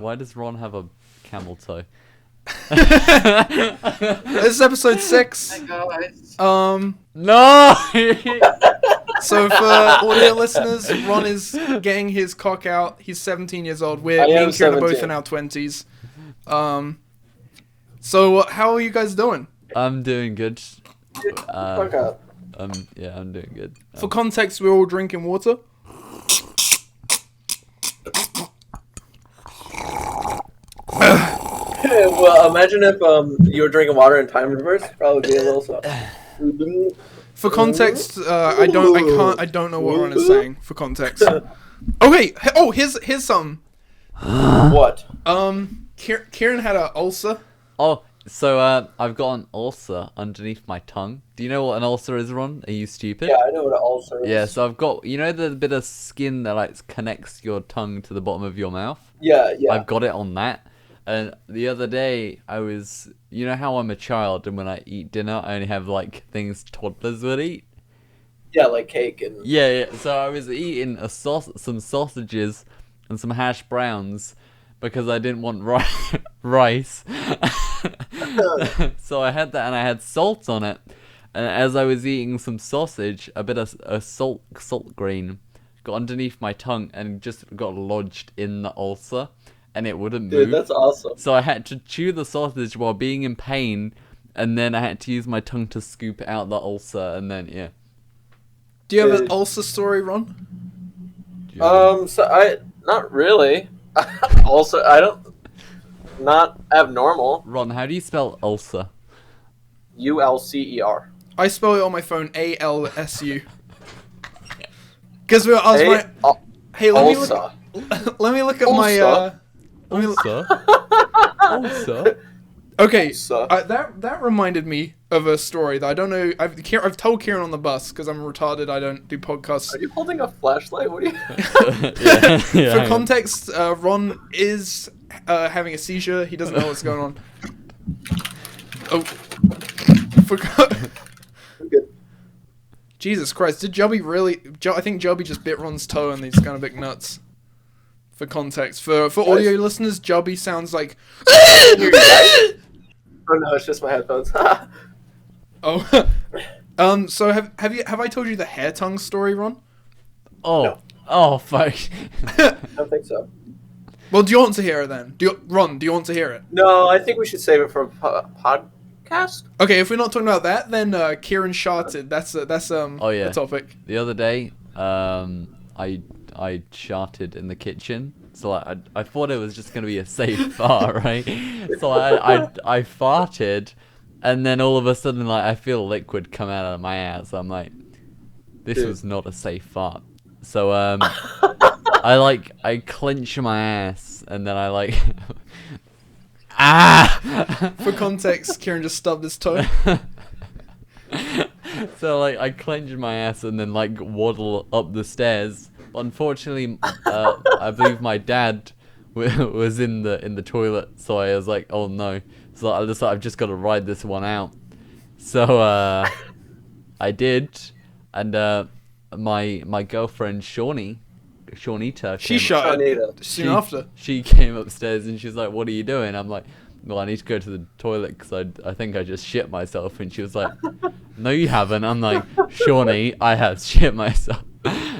Why does Ron have a camel toe? This is episode 6. Hi guys. No! So for audio listeners, Ron is getting his cock out. He's 17 years old. Me and Kieran are both in our 20s. So how are you guys doing? I'm doing good. Fuck up. Yeah, I'm doing good. For context, we're all drinking water. Well, imagine if you were drinking water in time reverse. Probably be a little soft. For context, I don't know what Ron is saying. For context. Okay. Oh, here's some. What? Kieran had an ulcer. Oh, so I've got an ulcer underneath my tongue. Do you know what an ulcer is, Ron? Are you stupid? Yeah, I know what an ulcer is. Yeah, so I've got, you know the bit of skin that like connects your tongue to the bottom of your mouth? Yeah. I've got it on that. And the other day, you know how I'm a child and when I eat dinner, I only have like things toddlers would eat? Yeah, like cake and... Yeah. So I was eating some sausages and some hash browns because I didn't want rice. So I had that and I had salt on it. And as I was eating some sausage, a bit of a salt grain got underneath my tongue and just got lodged in the ulcer. And it wouldn't move. Dude, that's awesome. So I had to chew the sausage while being in pain, and then I had to use my tongue to scoop out the ulcer, and then, yeah. Do you have an ulcer story, Ron? So not really. Also, not abnormal. Ron, how do you spell ulcer? ULCER. I spell it on my phone, ALSU. Because hey, let me look at my Ulcer? Ulcer? Okay, Ulcer. that reminded me of a story that I don't know. I've told Kieran on the bus because I'm retarded. I don't do podcasts. Are you holding a flashlight? What are you... Yeah, For context, Ron is having a seizure. He doesn't know what's going on. Oh, Good. Jesus Christ! Did Jubby really? I think Jubby just bit Ron's toe, and he's kind of big nuts. For context, for audio listeners, Jubby sounds like. Oh no, it's just my headphones. Oh, so have I told you the hair tongue story, Ron? Oh, No. Oh, fuck. I don't think so. Well, do you want to hear it then? Ron, do you want to hear it? No, I think we should save it for a podcast. Okay, if we're not talking about that, then Kieran sharted. That's Oh, yeah. the topic. The other day, I sharted in the kitchen, so I thought it was just gonna be a safe fart, right? So I farted, and then all of a sudden, like, I feel liquid come out of my ass. I'm like, this was not a safe fart. So I clench my ass, and then I like For context, Kieran just stubbed his toe. So like I clench my ass and then like waddle up the stairs. Unfortunately, I believe my dad was in the toilet, so I was like, oh no. So I just I've just got to ride this one out. So I did, and my girlfriend Shawnita, She shot Shawnita. soon after. She came upstairs and she's like, "What are you doing?" I'm like, "Well, I need to go to the toilet because I think I just shit myself." And she was like, "No, you haven't." I'm like, "Shawnee, I have shit myself."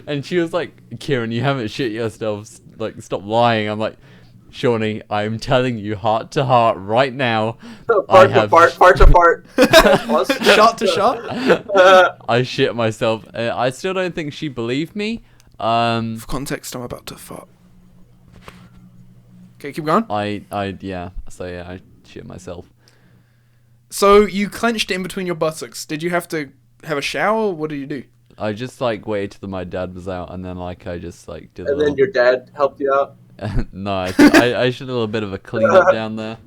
And she was like, "Kieran, you haven't shit yourself. Like, stop lying." I'm like, "Shawnee, I'm telling you, heart to heart, right now, Part to part. Shot to shot. I shit myself." I still don't think she believed me. For context, I'm about to fart. Okay, keep going. Yeah. So yeah, I shit myself. So you clenched it in between your buttocks. Did you have to have a shower? What did you do? I just like waited till my dad was out, and then like I just like did. And then your dad helped you out. No, I should a little bit of a cleanup down there.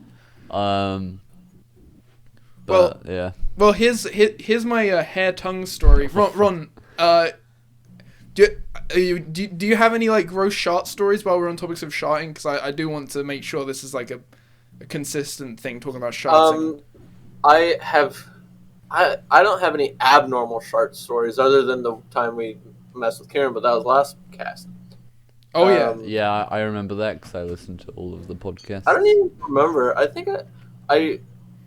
But yeah. Well, here's my hair tongue story. Ron, do you have any like gross shart stories while we're on topics of sharting? Because I do want to make sure this is like a consistent thing talking about sharting. I don't have any abnormal shart stories other than the time we messed with Karen, but that was last cast. Oh yeah. Yeah, I remember that because I listened to all of the podcasts. I don't even remember. I think I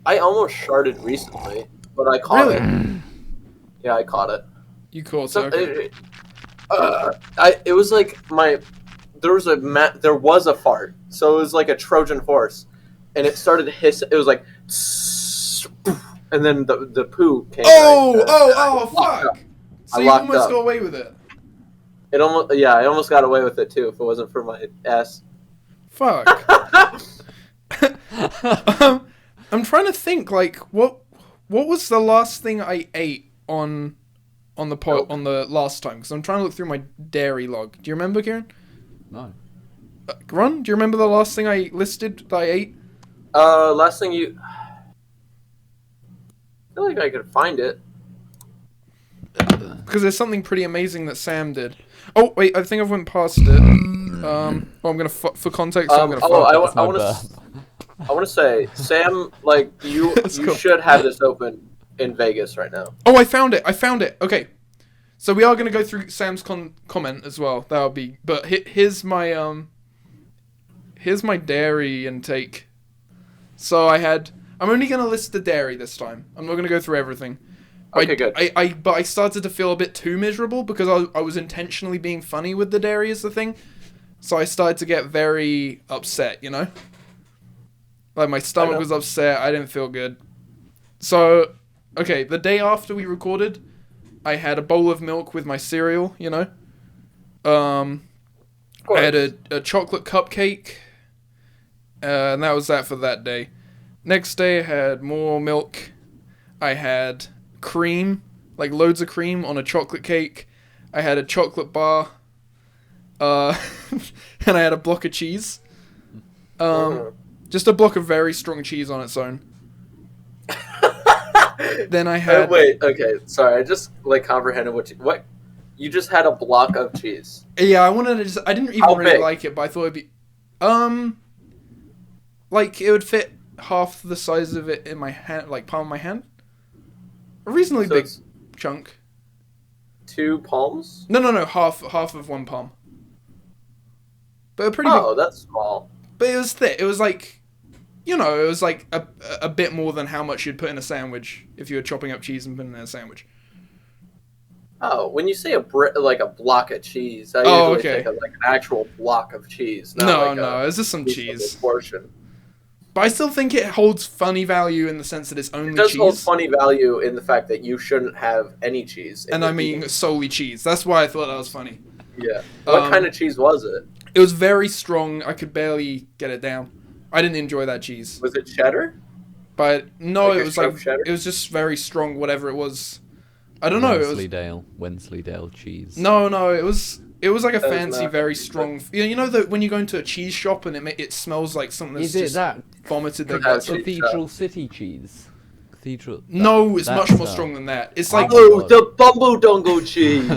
almost sharted recently, but I caught Really? it. Yeah, I caught it. You caught So it. Okay. it was like there was a fart, so it was like a Trojan horse, and it started to hiss. It was like, and then the poo came. Fuck! So you almost got away with it. I almost got away with it too if it wasn't for my ass. Fuck. I'm trying to think. Like, what was the last thing I ate on the last time? Because I'm trying to look through my dairy log. Do you remember, Kieran? No. Ron, do you remember the last thing I listed that I ate? Last thing you. I feel like I could find it. Because there's something pretty amazing that Sam did. Oh wait, I think I've went past it. I'm gonna for context. I'm gonna. I want to say, Sam, like you Cool. should have this open in Vegas right now. Oh, I found it. Okay, so we are gonna go through Sam's comment as well. That'll be. But here's my dairy intake. So I'm only gonna list the dairy this time. I'm not gonna go through everything. Okay, good. But I started to feel a bit too miserable because I was intentionally being funny with the dairy is the thing. So I started to get very upset, you know? Like my stomach was upset, I didn't feel good. So, okay, the day after we recorded, I had a bowl of milk with my cereal, you know? I had a chocolate cupcake, and that was that for that day. Next day I had more milk. I had cream, like loads of cream on a chocolate cake. I had a chocolate bar, and I had a block of cheese. Just a block of very strong cheese on its own. Then I had. Wait, okay, sorry. I just comprehended what you just had a block of cheese. Yeah, I didn't even really like it, but I thought it'd be, like it would fit half the size of it in my hand, like palm of my hand. A reasonably big chunk. 2 palms? No, half of one palm. But a pretty big. Oh, that's small. But it was thick. It was like, it was like a bit more than how much you'd put in a sandwich if you were chopping up cheese and putting it in a sandwich. Oh, when you say a block of cheese, I usually think of like an actual block of cheese. No, it's just some cheese. Portion. But I still think it holds funny value in the sense that it's only cheese. It does hold funny value in the fact that you shouldn't have any cheese. And I mean solely cheese. That's why I thought that was funny. Yeah. What kind of cheese was it? It was very strong. I could barely get it down. I didn't enjoy that cheese. Was it cheddar? But no, Like it was cheddar? it was just very strong. Whatever it was, I don't know. Wensleydale cheese. No, it was like a fancy, very strong. You know that when you go into a cheese shop and it smells like something that's Is it that vomited. Cathedral City cheese? No, it's much more strong than that. It's like the Bumble Dongle cheese.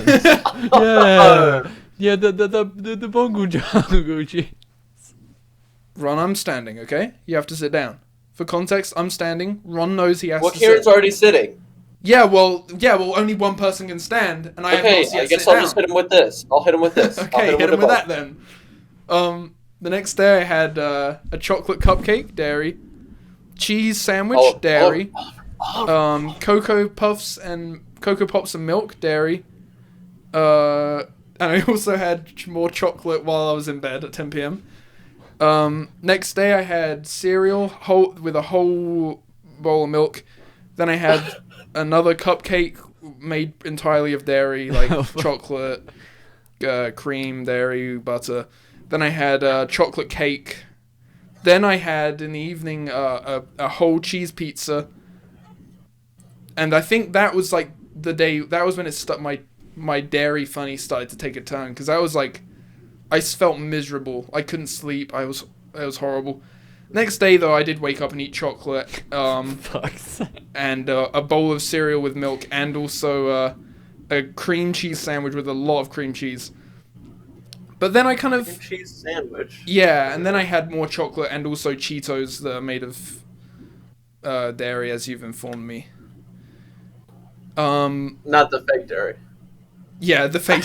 Yeah, the Bongo Jango cheese. Ron, I'm standing. Okay, you have to sit down. For context, I'm standing. Ron knows he has to sit. Kieran's already sitting. Yeah, well, only one person can stand, and I have not yet I guess sit I'll down. just hit him with this. I'll hit him with this. Okay, hit him with that then. The next day I had a chocolate cupcake, dairy, cheese sandwich, dairy, cocoa pops and milk, dairy, and I also had more chocolate while I was in bed at 10 p.m. Next day I had cereal with a whole bowl of milk. Then I had another cupcake made entirely of dairy, like chocolate, cream, dairy, butter. Then I had chocolate cake. Then I had in the evening a whole cheese pizza. And I think that was like the day. That was when my dairy funny started to take a turn, because that was like I felt miserable. I couldn't sleep. It was horrible. Next day, though, I did wake up and eat chocolate, and a bowl of cereal with milk, and also a cream cheese sandwich with a lot of cream cheese. But then I kind of... Cream cheese sandwich? Yeah, and then I had more chocolate and also Cheetos that are made of dairy, as you've informed me. Not the fake dairy. Yeah, the fake...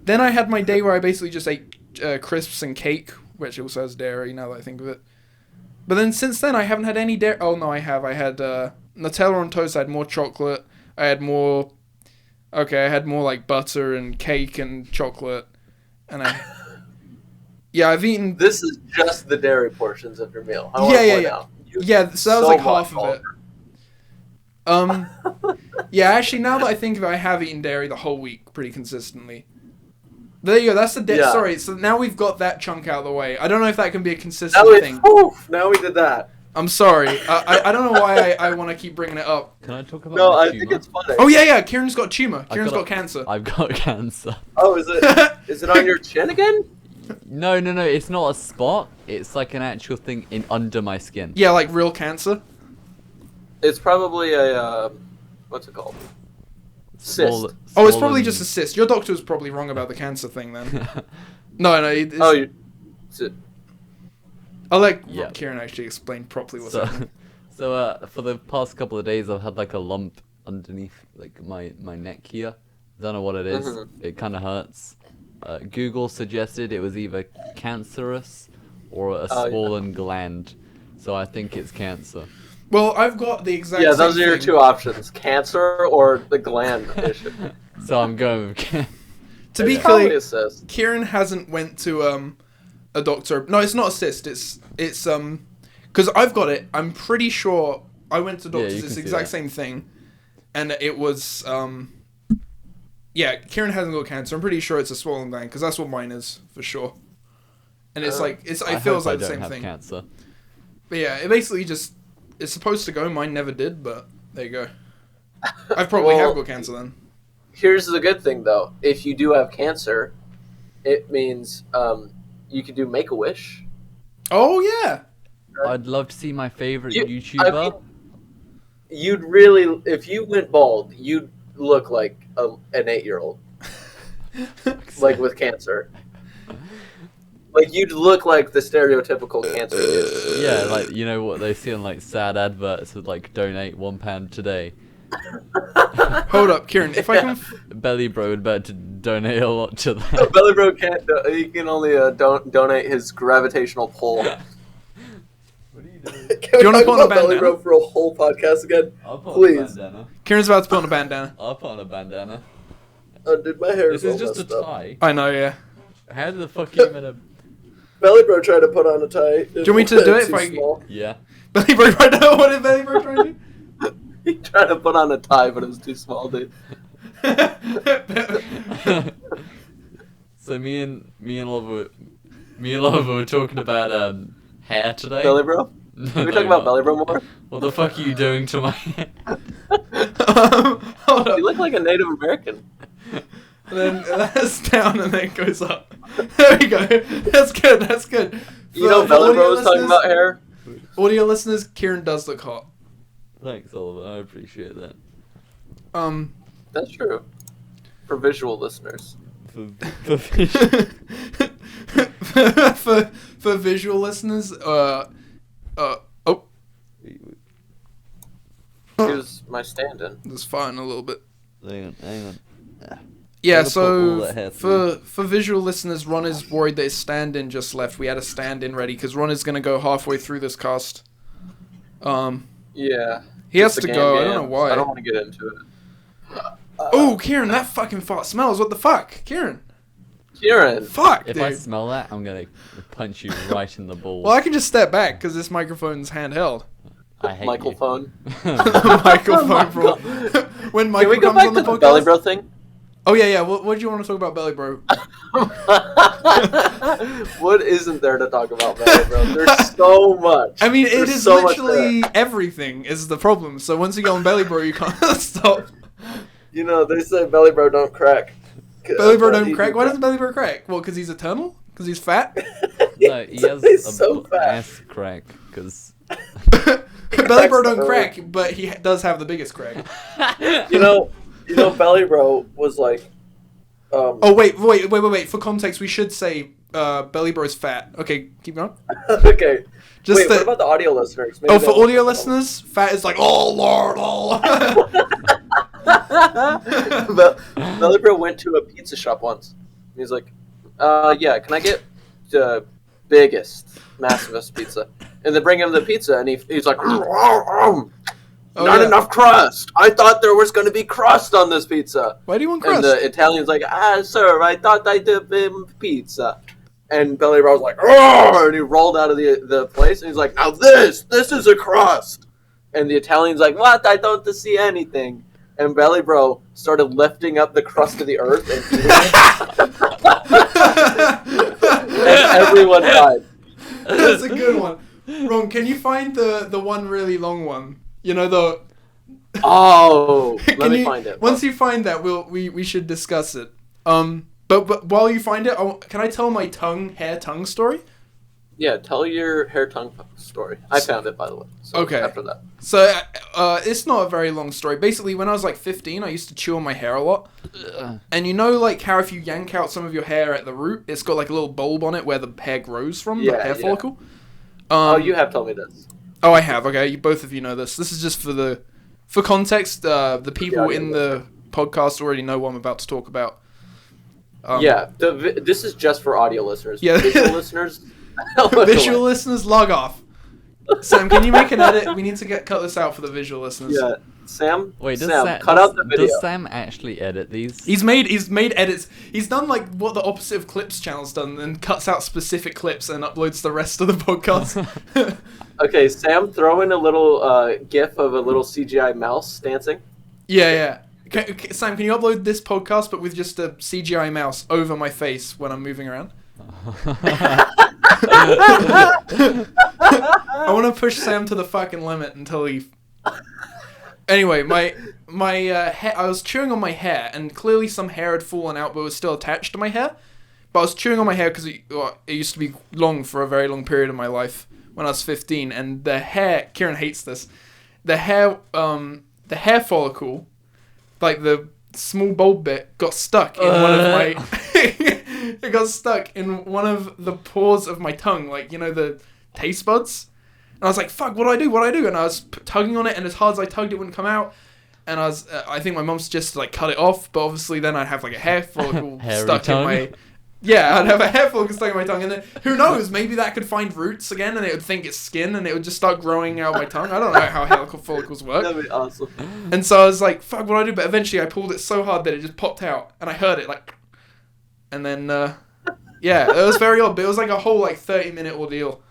Then I had my day where I basically just ate crisps and cake, which also has dairy now that I think of it. But then since then, I haven't had any dairy. Oh, no, I have. I had Nutella on toast. I had more chocolate. I had more... Okay, I had more, like, butter and cake and chocolate. And Yeah, I've eaten... This is just the dairy portions of your meal. Yeah, so that was, like, half of it. Yeah, actually, now that I think of it, I have eaten dairy the whole week pretty consistently. There you go, that's the... Sorry, so now we've got that chunk out of the way. I don't know if that can be a consistent thing. Now we did that. I'm sorry. I don't know why I want to keep bringing it up. Can I talk about No, my I tumor? think it's funny. Oh, yeah, Kieran's got a tumor. Kieran's got cancer. I've got cancer. Oh, is it on your chin again? No, it's not a spot. It's like an actual thing under my skin. Yeah, like real cancer. It's probably a, what's it called? Cyst. Oh, it's probably just a cyst. Your doctor was probably wrong about the cancer thing then. No, it's... I'll let Kieran actually explain properly what's happening. So for the past couple of days, I've had like a lump underneath like my neck here. Don't know what it is. It kind of hurts. Google suggested it was either cancerous or a swollen gland. So I think it's cancer. Well, I've got the exact same those are your thing. two options. Cancer or the gland issue. So I'm going with cancer. To be clear, Kieran hasn't went to a doctor. No, it's not a cyst. It's because I've got it. I'm pretty sure I went to doctors. It's the exact same thing, and it was Kieran hasn't got cancer. I'm pretty sure it's a swollen gland because that's what mine is for sure. And it's it feels like the same thing. Cancer. But yeah, it basically just it's supposed to go. Mine never did, but there you go. I probably have got cancer then. Here's the good thing though: if you do have cancer, it means you could do Make-A-Wish. Oh yeah. I'd love to see my favorite YouTuber. You'd really, if you went bald, you'd look like an 8-year-old, like with cancer. Like you'd look like the stereotypical cancer kid. Yeah, like you know what they see on like sad adverts with like donate £1 today. Hold up, Kieran. If I can, Belly Bro would bet to donate a lot to that. Belly Bro can't. He can only donate his gravitational pull. What are you doing? Can you want to put on a bandana? Belly Bro for a whole podcast again? I'll put Please. on a bandana. Kieran's about to put on a bandana. I'll put on a bandana. Oh, dude, my hair This is is all just a messed up. tie. I know, yeah. How the fuck are you gonna? Belly Bro tried to put on a tie. Do you want me to do it if I? Small. Yeah. Belly Bro right now. What did Belly Bro try to do? He tried to put on a tie, but it was too small, dude. So me and Lova were talking about hair today. Belly Bro? Can we talk about Belly Bro more? What the fuck are you doing to my hair? Hold up. You look like a Native American. And then that's down and then goes up. There we go. That's good. That's good. You know Belly Bro was talking about hair? Audio listeners, Kieran does look hot. Thanks, Oliver. I appreciate that. That's true. For visual listeners. For visual listeners, Here's my stand-in. Just farting a little bit. Hang on. Yeah, Gotta put all that so hair through. for visual listeners, Ron is worried that his stand-in just left. We had a stand-in ready because Ron is gonna go halfway through this cast. Yeah. He has to go. I don't know why. I don't want to get into it. Oh, Kieran, that fucking fart smells. What the fuck, Kieran? Kieran. Fuck, If dude. I smell that, I'm gonna punch you right in the balls. Well, I can just step back because this microphone's handheld. I hate Microphone. Microphone, bro. When Can Michael we go comes back on to the the podcast. Belly Bro thing? Oh yeah. What do you want to talk about, Belly Bro? What isn't there to talk about, Belly Bro? There's so much. I mean, it There's is so much literally there. everything is the problem. So once you go on Belly Bro, you can't stop. You know, they say Belly Bro don't crack. Belly Bro don't crack? Why doesn't Belly Bro crack? Well, because he's eternal? Because he's fat? No, he has He's a so fat. ass crack because Belly Bro don't crack, but he does have the biggest crack. You know, Belly Bro was like. Oh wait. For context, we should say Belly Bro's fat. Okay, keep going. Okay. Just Wait, what about the audio listeners? Maybe Oh, for they'll- audio listeners, fat is like, oh lord, oh. But Belly Bro went to a pizza shop once. He's like, yeah, can I get the biggest, massivest pizza? And they bring him the pizza, and he's like, not enough crust. I thought there was going to be crust on this pizza. Why do you want crust? And the Italian's like, sir, I thought I did pizza. And Belly Bro was like, oh, and he rolled out of the place, and he's like, now this is a crust. And the Italian's like, what? I don't see anything. And Belly Bro started lifting up the crust of the earth and eating it. And everyone died. That's a good one. Ron, can you find the one really long one? You know, the... Oh, let me find it. Once you find that, we should discuss it. But while you find it, can I tell my hair tongue story? Yeah, tell your hair tongue story. I found it, by the way. So okay. After that. So, it's not a very long story. Basically, when I was like 15, I used to chew on my hair a lot. And you know, like, how if you yank out some of your hair at the root, it's got like a little bulb on it where the hair grows from, the hair follicle? You have told me this. Oh, I have. Okay, both of you know this. This is just for context. The people in the podcast already know what I'm about to talk about. This is just for audio listeners. Yeah. Visual listeners. Visual listeners, log off. Sam, can you make an edit? We need to cut this out for the visual listeners. Yeah, Sam. Wait, cut out the video. Does Sam actually edit these? He's made edits. He's done like what the opposite of Clips channel's done, and cuts out specific clips and uploads the rest of the podcast. Okay, Sam, throw in a little GIF of a little CGI mouse dancing. Yeah. Sam, can you upload this podcast but with just a CGI mouse over my face when I'm moving around? I want to push Sam to the fucking limit until he... Anyway, my hair, I was chewing on my hair, and clearly some hair had fallen out but was still attached to my hair. But I was chewing on my hair because it used to be long for a very long period of my life when I was 15, and the hair... Kieran hates this. The hair follicle, like the small bulb bit, got stuck in one of my... It got stuck in one of the pores of my tongue, like, you know, the taste buds. And I was like, fuck, what do I do? And I was tugging on it, and as hard as I tugged, it wouldn't come out. And I think my mum suggested, like, cut it off, but obviously then I'd have, like, a hair follicle stuck in my... Yeah, I'd have a hair follicle stuck in my tongue, and then, who knows, maybe that could find roots again, and it would think it's skin, and it would just start growing out of my tongue. I don't know how hair follicles work. That'd be awesome. And so I was like, fuck, what do I do? But eventually I pulled it so hard that it just popped out, and I heard it, like... And then, yeah, it was very odd, but it was like a whole, like, 30-minute ordeal.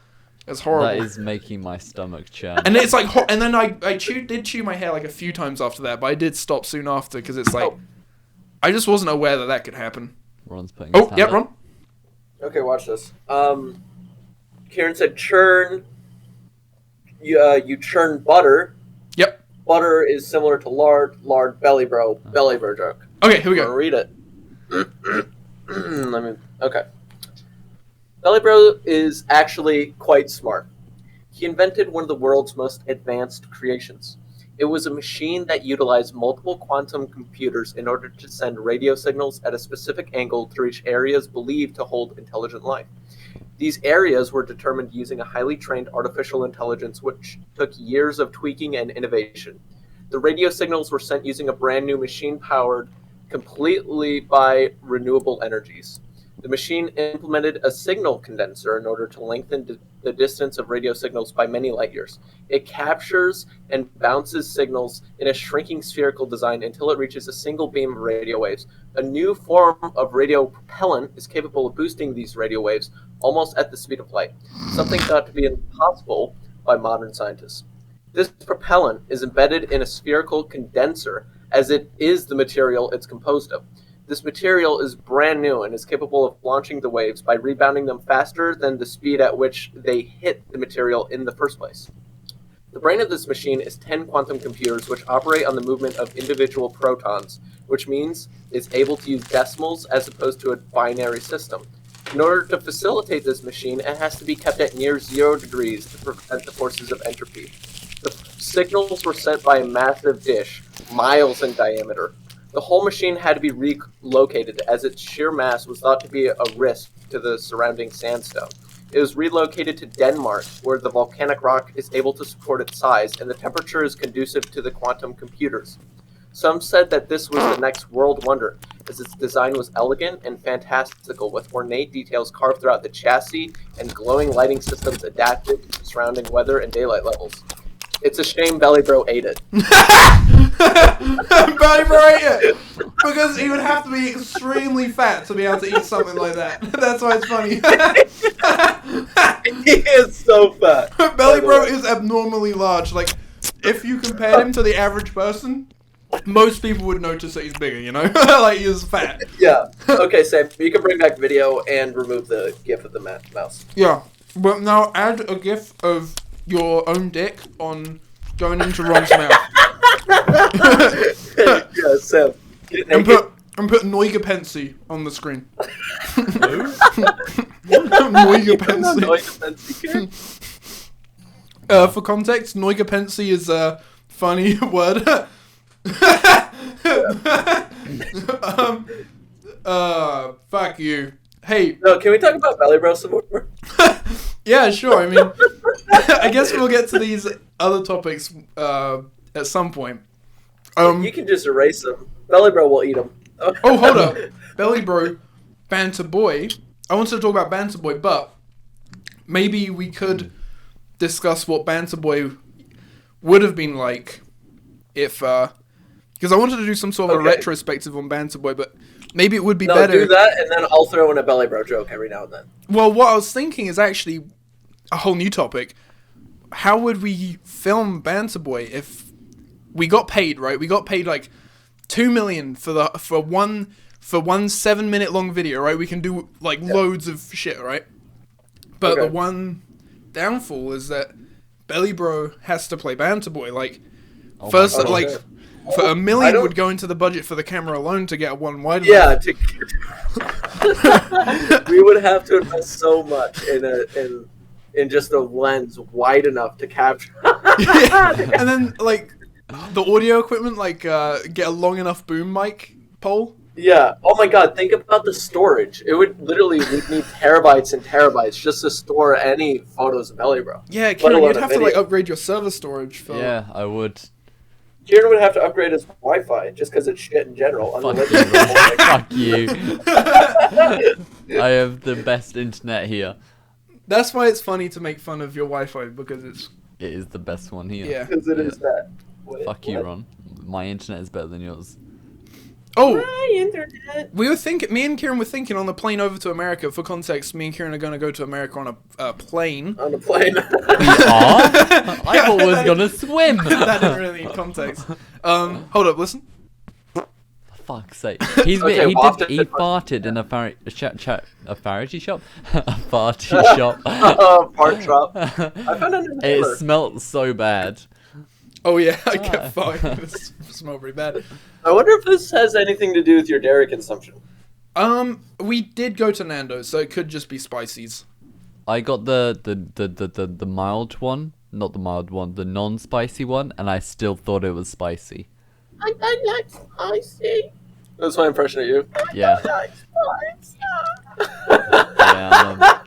It was horrible. That is making my stomach churn. And it's like, and then I did chew my hair, like, a few times after that, but I did stop soon after, because it's like... I just wasn't aware that could happen. Ron's putting his hand up. Ron? Okay, watch this. Kieran said churn. You churn butter. Yep. Butter is similar to lard. Lard, belly bro joke. Okay, here we I'm go. gonna read it. Okay. Belly Bro is actually quite smart. He invented one of the world's most advanced creations. It was a machine that utilized multiple quantum computers in order to send radio signals at a specific angle to reach areas believed to hold intelligent life. These areas were determined using a highly trained artificial intelligence which took years of tweaking and innovation. The radio signals were sent using a brand new machine powered completely by renewable energies. The machine implemented a signal condenser in order to lengthen the distance of radio signals by many light years. It captures and bounces signals in a shrinking spherical design until it reaches a single beam of radio waves. A new form of radio propellant is capable of boosting these radio waves almost at the speed of light, something thought to be impossible by modern scientists. This propellant is embedded in a spherical condenser, as it is the material it's composed of. This material is brand new and is capable of launching the waves by rebounding them faster than the speed at which they hit the material in the first place. The brain of this machine is 10 quantum computers which operate on the movement of individual protons, which means it's able to use decimals as opposed to a binary system. In order to facilitate this machine, it has to be kept at near 0 degrees to prevent the forces of entropy. The signals were sent by a massive dish, miles in diameter. The whole machine had to be relocated as its sheer mass was thought to be a risk to the surrounding sandstone. It was relocated to Denmark, where the volcanic rock is able to support its size and the temperature is conducive to the quantum computers. Some said that this was the next world wonder, as its design was elegant and fantastical, with ornate details carved throughout the chassis and glowing lighting systems adapted to surrounding weather and daylight levels. It's a shame Belly Bro ate it. Belly Bro ate it! Because he would have to be extremely fat to be able to eat something like that. That's why it's funny. He is so fat. Belly Bro is abnormally large. Like, if you compared him to the average person, most people would notice that he's bigger, you know? Like, he is fat. Yeah. Okay, Sam, you can bring back video and remove the GIF of the mouse. Yeah. But now add a GIF of your own dick on going into Ron's mouth. Yeah, Sam. And put Noiga Pensy on the screen. Noiga Pensy. For context, Noiga Pensy is a funny word. Fuck you. Hey. No, can we talk about Belly Bro some more? Yeah, sure. I mean, I guess we'll get to these other topics at some point. You can just erase them. Belly Bro will eat them. Oh, hold up. Belly Bro, Banter Boy. I wanted to talk about Banter Boy, but maybe we could discuss what Banter Boy would have been like if, because I wanted to do some sort of a retrospective on Banter Boy, but maybe it would be better. Do that, and then I'll throw in a Belly Bro joke every now and then. Well, what I was thinking is actually a whole new topic. How would we film Banter Boy if we got paid, right? We got paid like $2 million for one 7-minute long video, right? We can do like loads of shit, right? But the one downfall is that Belly Bro has to play Banter Boy. Like, for $1 million would go into the budget for the camera alone to get one wide. Yeah, we would have to invest so much in just a lens wide enough to capture. And then like the audio equipment, like get a long enough boom mic pole. Yeah. Oh my God. Think about the storage. It would literally we'd need terabytes and terabytes just to store any photos of Belly Bro. Yeah, Kieran, you'd have to like upgrade your server storage. For... Yeah, I would. Kieran would have to upgrade his Wi-Fi just because it's shit in general. Fuck you. I have the best internet here. That's why it's funny to make fun of your Wi-Fi, because it is the best one here. Yeah. Because it is that. Wait, fuck you, Ron. My internet is better than yours. Oh! My internet! Me and Kieran were thinking on the plane over to America. For context, me and Kieran are going to go to America on a plane. On a plane. We are? I thought we was going to swim. That didn't really need context. Hold up, listen. Fuck's sake. He farted in a farty shop? A farty shop. Part drop. I found it in the It smelled so bad. Oh yeah, I kept farting. It smelled pretty bad. I wonder if this has anything to do with your dairy consumption. We did go to Nando's, so it could just be spices. I got the mild one, not the mild one, the non-spicy one, and I still thought it was spicy. I don't like spicy. That's my impression of you. Yeah. I don't like spicy. Yeah,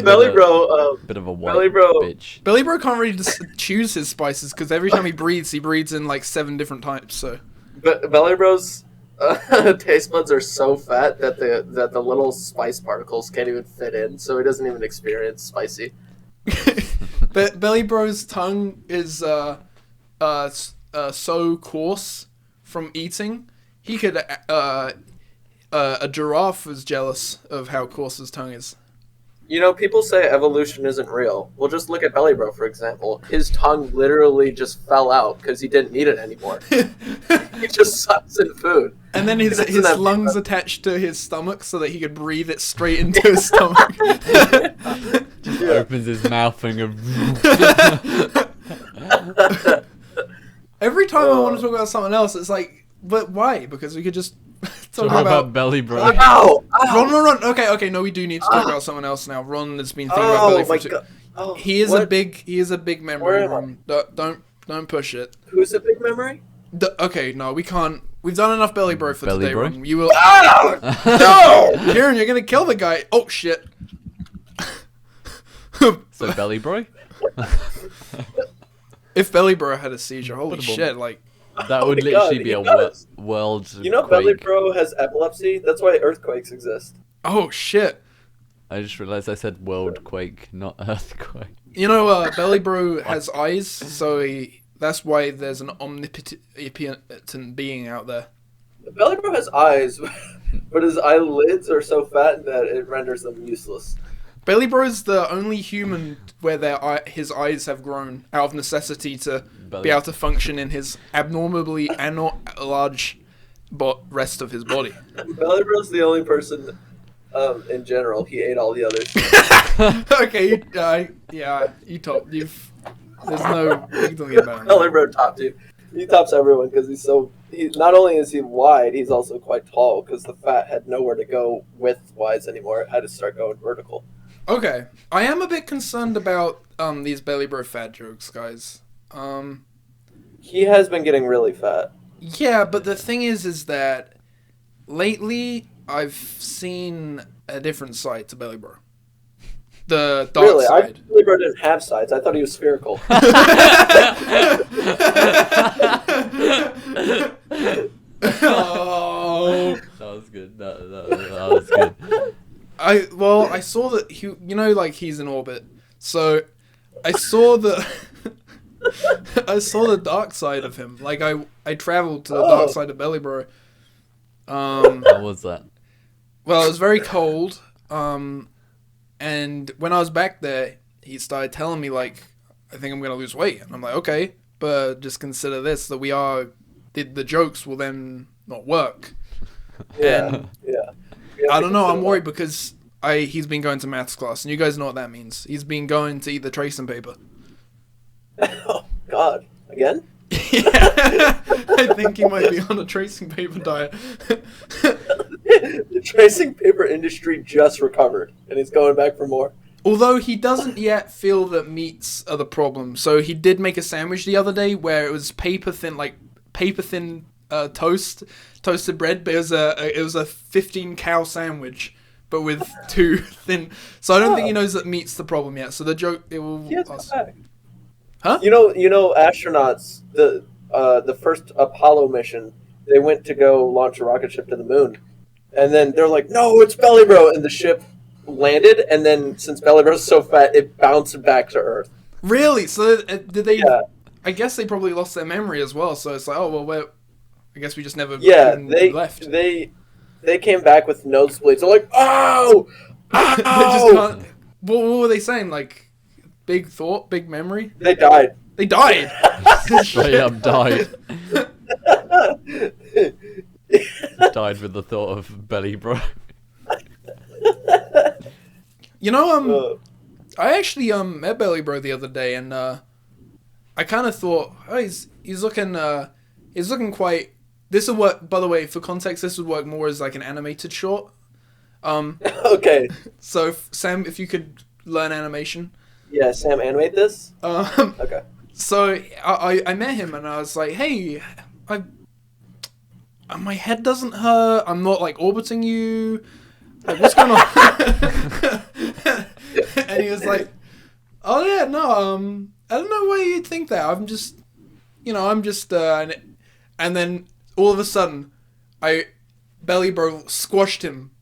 Belly Bro, bit of a white Belly Bro, bitch. Belly Bro can't really just choose his spices because every time he breathes in like 7 different types. So. But Belly Bro's taste buds are so fat that the little spice particles can't even fit in, so he doesn't even experience spicy. But Belly Bro's tongue is so coarse from eating. He could a giraffe was jealous of how coarse his tongue is. You know, people say evolution isn't real. Well, just look at Belly Bro, for example. His tongue literally just fell out because he didn't need it anymore. He just sucks in food. And then his lungs attached to his stomach so that he could breathe it straight into his stomach. Just opens his mouth and goes... Every time I want to talk about something else, it's like, but why? Because we could just talk about Belly Bro. Ow! Ron. Okay, no, we do need to talk about someone else now. Ron has been thinking about Belly for He is a big memory. Ron. Don't push it. Who's a big memory? Okay, no, we can't. We've done enough Belly Bro for Belly today, Bro? Ron. You will. No! Kieran, you're gonna kill the guy. Oh shit. So Belly Bro? If Belly Bro had a seizure, holy shit! Like. That Oh would my God, literally be he a does. world You know, Belly quake. Bro has epilepsy. That's why earthquakes exist. Oh shit! I just realized I said world quake, not earthquake. You know, Belly Bro has eyes, so that's why there's an omnipotent being out there. Belly Bro has eyes, but his eyelids are so fat that it renders them useless. Belly Bro's the only human where his eyes have grown out of necessity to be able to function in his abnormally large rest of his body. Belly Bro's the only person, in general. He ate all the others. Okay, you top. There's no. You don't get better. Belly Bro topped you. He tops everyone because he not only is he wide, he's also quite tall because the fat had nowhere to go width-wise anymore. It had to start going vertical. Okay, I am a bit concerned about these Belly Bro fat jokes, guys. He has been getting really fat. Yeah, but the thing is that lately I've seen a different side to Belly Bro. The dark Really, I side. Belly Bro didn't have sides. I thought he was spherical. Oh. That was good. That was good. I saw that he's in orbit. So I saw the dark side of him. Like I traveled to the dark side of Belly Bro. What was that? Well, it was very cold. And when I was back there, he started telling me like, I think I'm gonna lose weight, and I'm like, okay, but just consider this: that the jokes will then not work. Yeah. I don't know. I'm worried because he's been going to maths class, and you guys know what that means. He's been going to eat the tracing paper. Oh God! Again? Yeah, I think he might be on a tracing paper diet. The tracing paper industry just recovered, and he's going back for more. Although he doesn't yet feel that meats are the problem, so he did make a sandwich the other day where it was paper thin toasted bread, but it was a 15 cow sandwich, but with two thin. So I don't think he knows that meat's the problem yet. So the joke it will. He has come back. Huh? You know, astronauts. The first Apollo mission, they went to go launch a rocket ship to the moon, and then they're like, "No, it's Belly Bro," and the ship landed, and then since Belly Bro's so fat, it bounced back to Earth. Really? So did they? Yeah. I guess they probably lost their memory as well. So it's like, oh well, I guess we just never. Yeah, left. They came back with nosebleeds. They're like, "Oh, They just can't. What were they saying? Like, big thought, big memory. They died." They died. Straight up died. Died with the thought of Belly Bro. You know, I actually met Belly Bro the other day, and I kind of thought, oh, he's looking quite. This would work. By the way, for context, this would work more as like an animated short. Okay. So Sam, if you could learn animation. Yeah, Sam, animate this. Okay. So I met him and I was like, hey, my head doesn't hurt. I'm not like orbiting you. Like, what's going on? And he was like, oh yeah, no, I don't know why you'd think that. I'm just, and then all of a sudden, Belly Bro squashed him.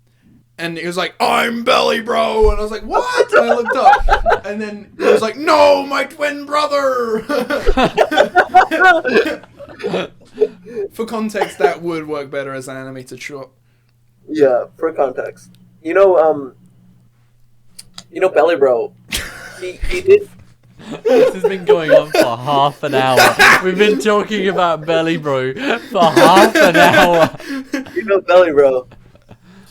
And he was like, I'm Belly Bro! And I was like, what? And I looked up. And then he was like, no, my twin brother! For context, that would work better as an animated short. Yeah, for context. You know Belly Bro, he did... This has been going on for half an hour. We've been talking about Belly Bro for half an hour. You know Belly Bro,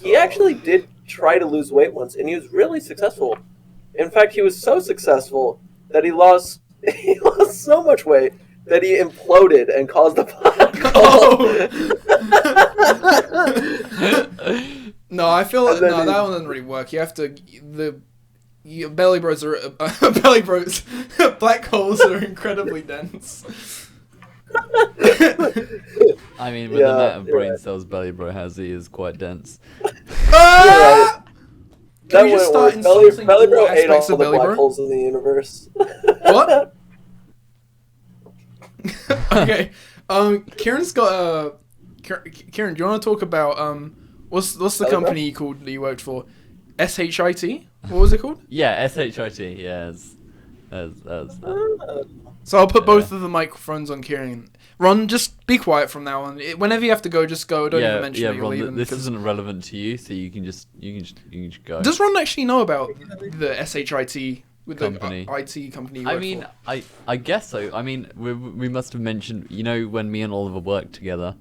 he actually did try to lose weight once, and he was really successful. In fact, he was so successful that he lost so much weight that he imploded and caused a pot. No, I feel that one doesn't really work. You have to Belly Bros are Belly Bros black holes are incredibly dense. I mean, with the amount of brain cells Belly Bro has, he is quite dense. Ah! Can That we just wouldn't start work. insulting Belly Bro all ate all aspects the of Belly black Bro? holes in the universe. What? Okay. Kieran's got a. Kieran, do you want to talk about what's the company called that you worked for? SHIT? What was it called? Yeah, SHIT. Yeah. So I'll put both of the microphones on Kieran. Ron, just be quiet from now on. Whenever you have to go, just go. Don't even mention that you're Ron, leaving. this isn't relevant to you, so you can just go. Does Ron actually know about the SHIT with Company. the IT company you I work mean, for? I guess so. I mean, we must have mentioned, when me and Oliver worked together.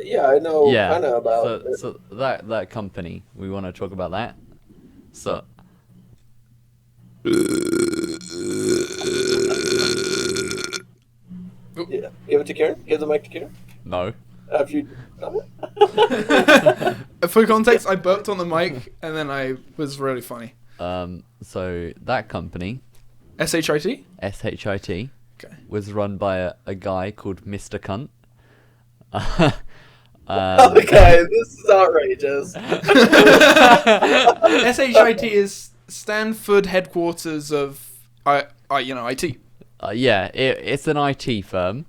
Yeah, I know. Yeah. Kind of about. So that company, we want to talk about that. So. Yeah. Give it to Kieran. Give the mic to Kieran. No. Have you? For context, I burped on the mic and then I was really funny. So that company, SHIT? SHIT, Okay. was run by a guy called Mr. Cunt. Okay, this is outrageous. SHIT is Stanford headquarters of IT. Yeah, it's an IT firm,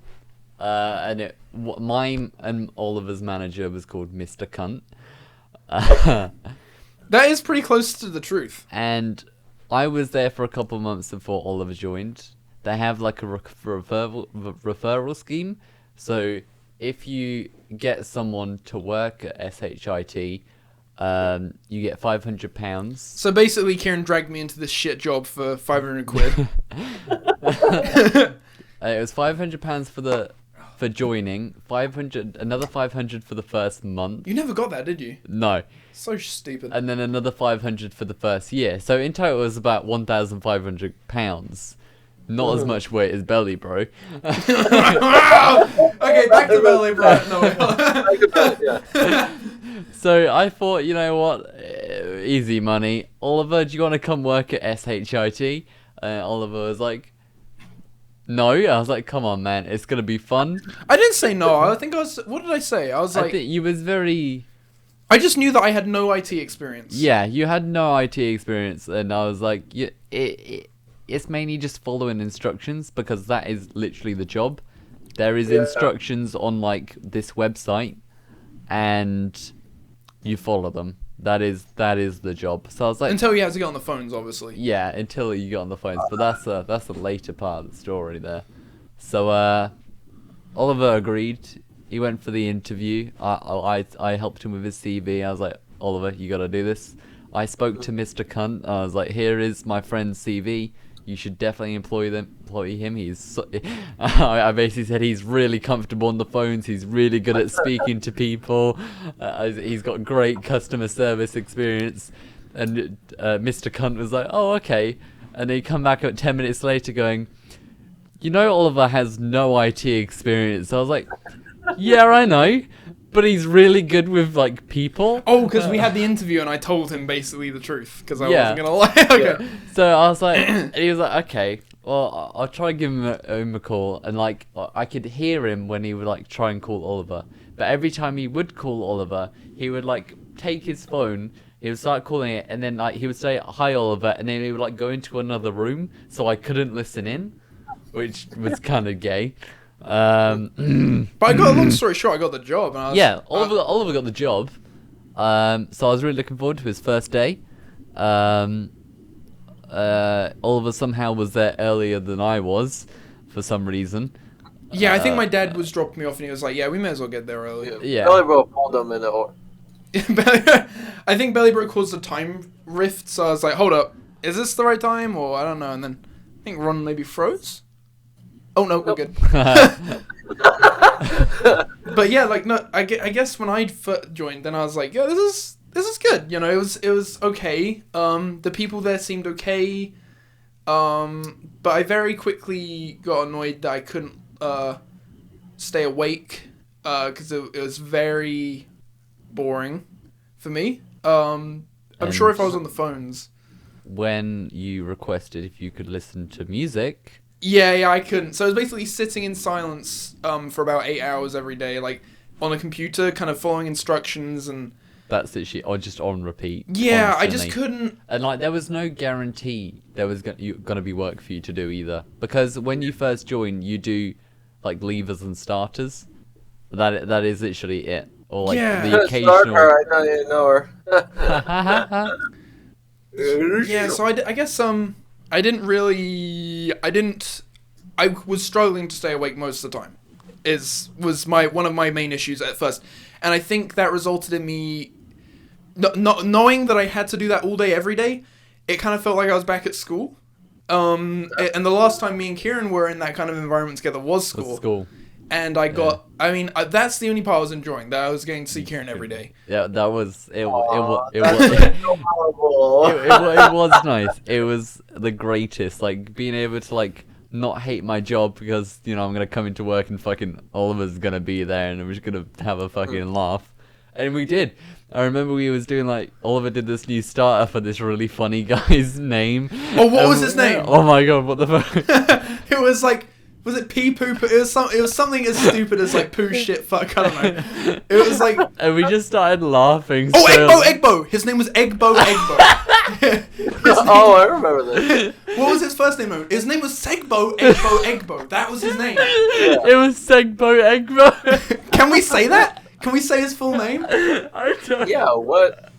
and mine and Oliver's manager was called Mr. Cunt. That is pretty close to the truth. And I was there for a couple of months before Oliver joined. They have like a referral scheme, so if you get someone to work at SHIT, you get £500. So basically, Kieran dragged me into this shit job for 500 quid. It was £500 for joining, another 500 for the first month. You never got that, did you? No. So stupid. And then another 500 for the first year. So in total it was about £1,500. Not as much weight as Belly Bro. Okay, back to belly, bro. No, Yeah. So I thought, you know what? Easy money. Oliver, do you want to come work at SHIT? Oliver was like, no. I was like, come on, man. It's going to be fun. I didn't say no. I think I was. What did I say? I was I like, think you was very... I just knew that I had no IT experience. Yeah, you had no IT experience. And I was like, it's mainly just following instructions because that is literally the job. There is instructions on like this website and you follow them. That is the job. So I was like, Until you had to get on the phones, obviously. yeah, until you get on the phones. But that's the later part of the story there. So Oliver agreed. He went for the interview. I helped him with his CV. I was like, Oliver, you got to do this. I spoke to Mr. Cunt. I was like, here is my friend's CV. You should definitely employ him. I basically said he's really comfortable on the phones. He's really good at speaking to people. He's got great customer service experience. And Mr. Cunt was like, oh, okay. And he come back 10 minutes later going, Oliver has no IT experience. I was like, yeah, I know. But he's really good with like people. Oh, because we had the interview and I told him basically the truth because I Yeah. wasn't gonna lie. Okay. Yeah. So I was like, and he was like, okay, well, I'll try and give him a call. And like, I could hear him when he would like try and call Oliver. But every time he would call Oliver, he would like take his phone, he would start calling it, and then like he would say, hi Oliver, and then he would like go into another room so I couldn't listen in, which was kind of gay. But I got a long story short. I got the job. And I was, Yeah, Oliver got the job. So I was really looking forward to his first day. Oliver somehow was there earlier than I was, for some reason. Yeah, I think my dad was dropping me off and he was like, yeah, we may as well get there early. Yeah. Belly Bro pulled him in the. I think Belly Bro caused a time rift, so I was like, hold up, is this the right time? Or I don't know. And then I think Ron maybe froze. Oh no, we're good. But yeah, like no, I guess when I first joined, then I was like, yeah, this is good. It was okay. The people there seemed okay. But I very quickly got annoyed that I couldn't stay awake because it was very boring for me. I'm sure if I was on the phones. When you requested if you could listen to music. Yeah, I couldn't. So I was basically sitting in silence for about 8 hours every day, like on a computer, kind of following instructions and. That's it, or just on repeat. Yeah, constantly. I just couldn't. And like, there was no guarantee there was gonna be work for you to do either, because when you first join, you do like levers and starters. That is literally it. Or like Yeah. the Start occasional. her, I don't even know her. Yeah, so I guess I didn't really I was struggling to stay awake most of the time. Was one of my main issues at first, and I think that resulted in me not knowing that I had to do that all day every day. It kind of felt like I was back at school. And the last time me and Kieran were in that kind of environment together was school. And I got, I mean, that's the only part I was enjoying, that I was getting to see Kieran every day. Yeah, that was it. Aw, It that's was. so horrible. It was nice. It was the greatest. Like being able to like not hate my job because I'm gonna come into work and fucking Oliver's gonna be there and we're just gonna have a fucking laugh, and we did. I remember we was doing like Oliver did this new starter for this really funny guy's name. Oh, what was his name? Oh my god, what the fuck? It was like, was it pee poo poo? It was something as stupid as like poo shit fuck. I don't know. It was like, And we just started laughing. oh, so- Egbo. His name was Egbo. Oh, I remember this. What was his first name? His name was Egbo. That was his name. It was Segbo Egbo. Can we say that? Can we say his full name? I don't. Yeah, what?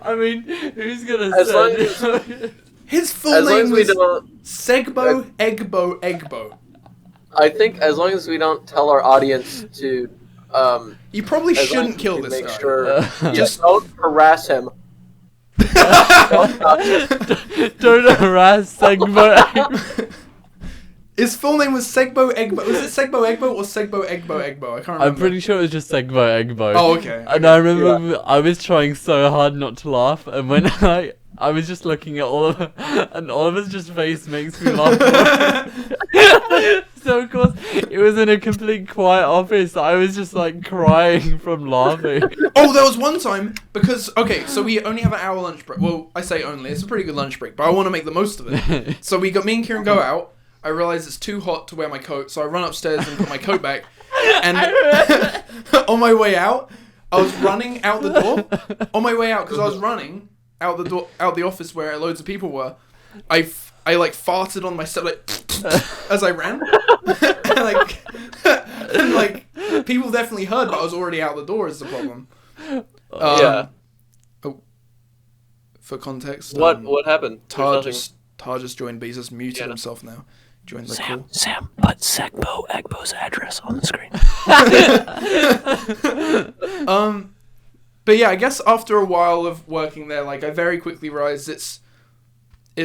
I mean, who's gonna As long say? His full As long name as we was don't, Segbo Egbo. I think as long as we don't tell our audience to, You probably as long shouldn't as kill we this make guy. sure, Uh, just don't harass him. Don't harass Segbo Egbo. His full name was Segbo Egbo. Was it Segbo Egbo or Segbo Egbo? I can't remember. I'm pretty sure it was just Segbo Egbo. Oh, okay. And I remember I was trying so hard not to laugh, and when I was just looking at Oliver, and Oliver's just face makes me laugh. So of course, it was in a complete quiet office. I was just like crying from laughing. Oh, there was one time because so we only have an hour lunch break. Well, I say only. It's a pretty good lunch break, but I want to make the most of it. So me and Kieran go out. I realize it's too hot to wear my coat, so I run upstairs and put my coat back. And on my way out, I was running out the door. On my way out, because I was running out the door, out the office where loads of people were. I like farted on myself like as I ran, and like people definitely heard, but I was already out the door. Is the problem? Yeah. Oh, for context, What happened? Tar There's just joined, but he's just muted himself now. Join the call. Sam, put Segbo Egbo's address on the screen. But yeah, I guess after a while of working there, like I very quickly realized it's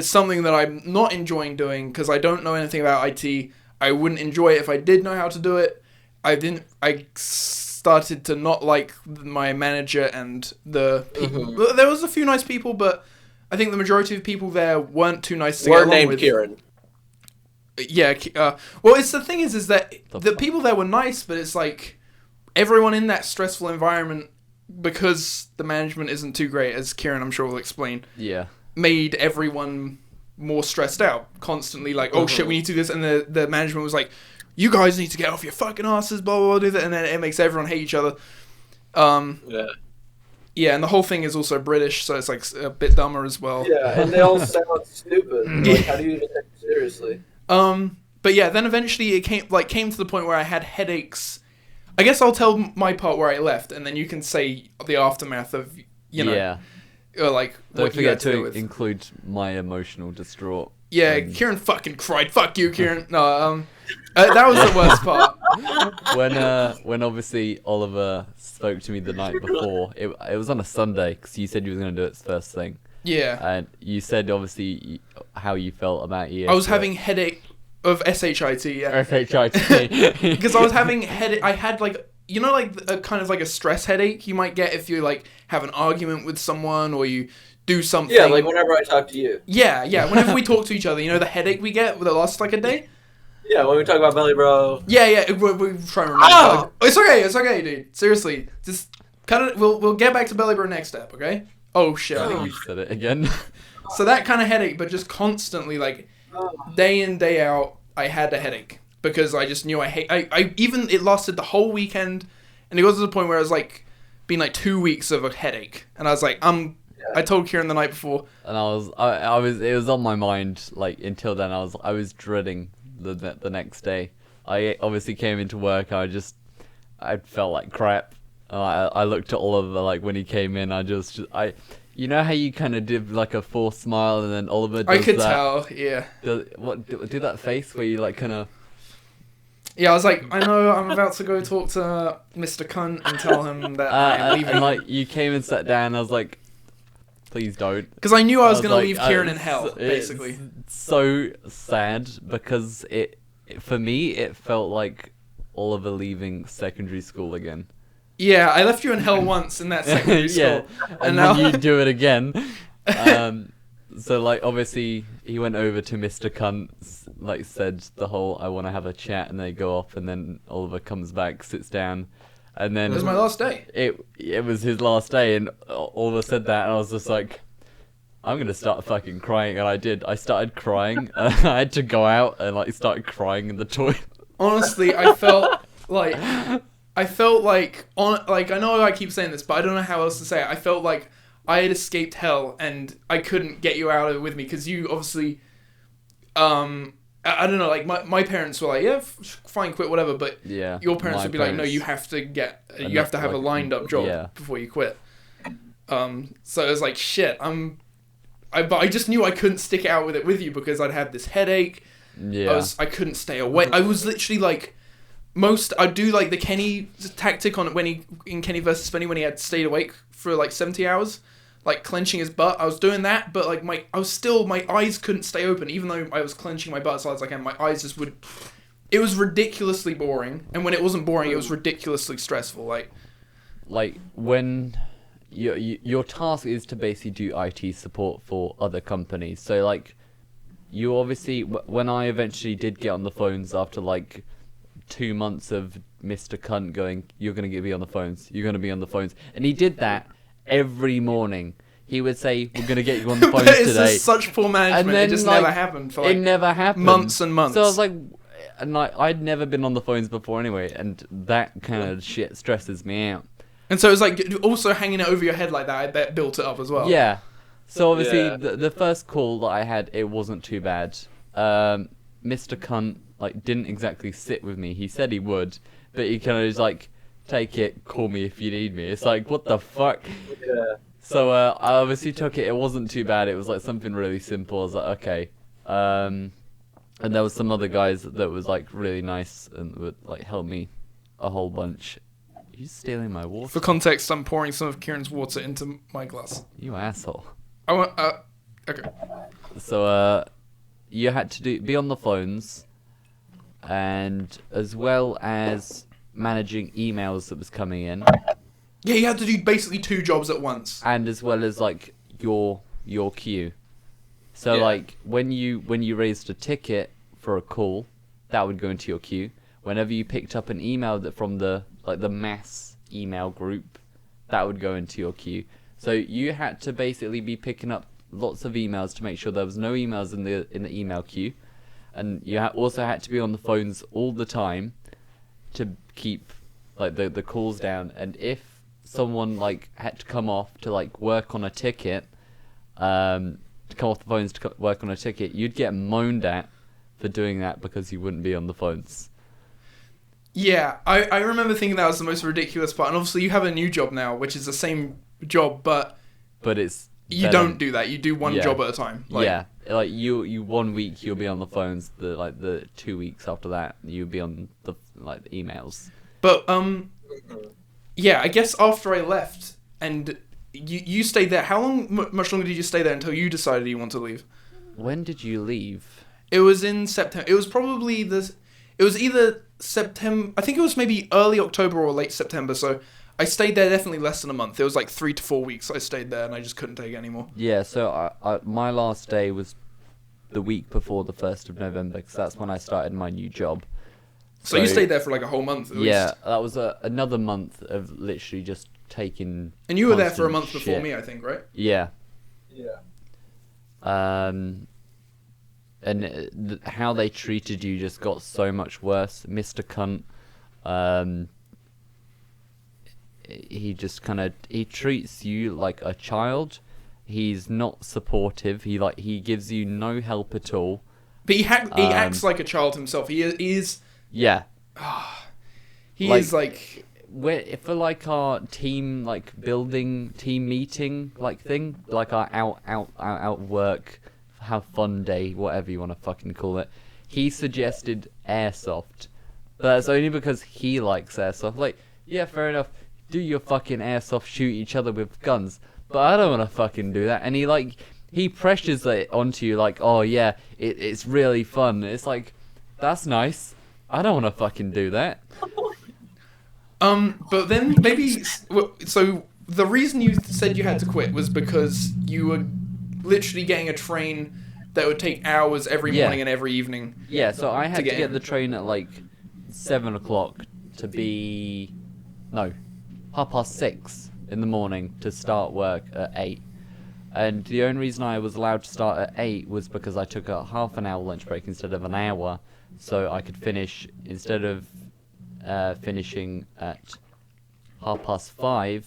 something that I'm not enjoying doing because I don't know anything about IT. I wouldn't enjoy it if I did know how to do it. I started to not like my manager and the people. There was a few nice people, but I think the majority of people there weren't too nice to get We're along named with. Kieran. Yeah, well, it's the thing is that the people there were nice, but it's like everyone in that stressful environment, because the management isn't too great, as Kieran I'm sure will explain, Yeah. made everyone more stressed out, constantly like, oh shit, we need to do this, and the management was like, you guys need to get off your fucking asses, blah blah blah, do that, and then it makes everyone hate each other. Yeah. Yeah, and the whole thing is also British, so it's like a bit dumber as well. Yeah, and they all sound stupid. Like, how do you even take it seriously? But yeah, then eventually it came to the point where I had headaches. I guess I'll tell my part where I left, and then you can say the aftermath of, Yeah. or like Don't what you had forget to do to with. include my emotional distraught. Yeah, Kieran fucking cried. Fuck you, Kieran. No, that was the worst part. When obviously Oliver spoke to me the night before, it was on a Sunday because you said you were going to do it first thing, Yeah, and you said obviously how you felt about ES. I was having headache of SHIT. Yeah, SHIT. because I was having headache. I had like, you know, like a kind of like a stress headache you might get if you like have an argument with someone or you do something. Yeah, like whenever I talk to you. Yeah. Whenever we talk to each other, you know the headache we get that lasts like a day. Yeah, when we talk about Belly Bro. Yeah. We try and remember. Ah! It's okay, dude. Seriously, just cut it. We'll get back to Belly Bro next step, okay? Oh shit! I think we You said it again. So that kind of headache, but just constantly, like, day in, day out, I had a headache. Because I just knew it lasted the whole weekend, and it got to the point where it was, like, been, like, 2 weeks of a headache. And I was like, I told Kieran the night before. And it was on my mind, like, until then I was dreading the next day. I obviously came into work. I felt like crap. I looked at Oliver like when he came in. You know how you kind of did like a forced smile, and then Oliver does I could that? tell, yeah. Do that face where you like kind of. Yeah, I was like, I know I'm about to go talk to Mr. Cunt and tell him that I'm leaving. And like you came and sat down. I was like, please don't. Because I knew I was going to like, leave Kieran in hell, basically. It's so sad because for me it felt like Oliver leaving secondary school again. Yeah, I left you in hell once in that secondary school. Yeah, and now then you do it again. So like obviously he went over to Mr. Cunt, like said the whole I want to have a chat, and they go off, and then Oliver comes back, sits down, and then it was my last day. It was his last day, and Oliver said that, and I was just like, I'm gonna start fucking crying, and I did. I started crying. I had to go out and like start crying in the toilet. Honestly, I felt like I know I keep saying this, but I don't know how else to say it. I felt like I had escaped hell and I couldn't get you out of it with me because you obviously, I don't know, like my parents were like, yeah, fine, quit, whatever. But yeah, your parents would be like, no, you have to have a lined up job before you quit. So it was like shit. But I just knew I couldn't stick it out with it with you because I'd had this headache. Yeah, I couldn't stay away. I was literally like. I'd do like the Kenny tactic on in Kenny versus Spenny when he had stayed awake for like 70 hours, like clenching his butt. I was doing that, but like my eyes couldn't stay open even though I was clenching my butt as hard as I can. My eyes just would. It was ridiculously boring, and when it wasn't boring, it was ridiculously stressful. Like when your task is to basically do IT support for other companies. So like you obviously when I eventually did get on the phones after like 2 months of Mr. Cunt going, you're going to be on the phones, you're going to be on the phones. And he did that every morning. He would say, we're going to get you on the phones but it's today. Just such poor management. And then, it just like, never happened for like it never happened. months and months. So I was like, and like, I'd never been on the phones before anyway, and that kind of shit stresses me out. And so it was like, also hanging it over your head like that, I bet built it up as well. Yeah. So obviously, Yeah. the first call that I had, it wasn't too bad. Mr. Cunt like didn't exactly sit with me. He said he would, but he kind of was like, take it, call me if you need me. It's like, what the fuck? Yeah. So I obviously took it. It wasn't too bad. It was like something really simple. I was like, okay. And there was some other guys that was like really nice and would like help me a whole bunch. You're stealing my water. For context, I'm pouring some of Kieran's water into my glass. You asshole. I want. Okay. So you had to be on the phones, and as well as managing emails that was coming in. Yeah, you had to do basically 2 jobs at once. And as well as like your queue. So like when you raised a ticket for a call, that would go into your queue. Whenever you picked up an email that from the mass email group, that would go into your queue. So you had to basically be picking up lots of emails to make sure there was no emails in the email queue, and you also had to be on the phones all the time to keep like the calls down. And if someone like had to come off to like work on a ticket, to come off the phones to work on a ticket, you'd get moaned at for doing that because you wouldn't be on the phones. Yeah, I remember thinking that was the most ridiculous part. And obviously you have a new job now, which is the same job, but it's you don't do that. You do one job at a time. Yeah, like you 1 week you'll be on the phones. The 2 weeks after that you'll be on the emails. But yeah, I guess after I left and you stayed there, how much longer did you stay there until you decided you want to leave? When did you leave? It was in September. It was probably it was either September. I think it was maybe early October or late September. So I stayed there definitely less than a month. It was like 3 to 4 weeks I stayed there, and I just couldn't take it anymore. Yeah, so my last day was the week before the 1st of November, because that's when I started my new job. So you stayed there for like a whole month at least. Yeah, that was another month of literally just taking. And you were there for a constant month before shit. me, I think, right? Yeah. Yeah. And how they treated you just got so much worse. Mr. Cunt, he just he treats you like a child. He's not supportive. He gives you no help at all. But he acts like a child himself. He is Yeah. He Like- is like. For like our team like building team meeting like thing, like our out work have fun day, whatever you want to fucking call it, he suggested airsoft, but that's only because he likes airsoft. Like, yeah, fair enough, do your fucking airsoft, shoot each other with guns, but I don't want to fucking do that. And he pressures it onto you like, oh yeah, it's really fun. It's like, that's nice, I don't want to fucking do that. But then maybe so the reason you said you had to quit was because you were literally getting a train that would take hours every Yeah. morning and every evening. Yeah, so I had to get get in. the train at like 7 o'clock to be, no, 6:30 in the morning to start work at 8. And the only reason I was allowed to start at 8 was because I took a half an hour lunch break instead of an hour, so I could finish, instead of finishing at 5:30,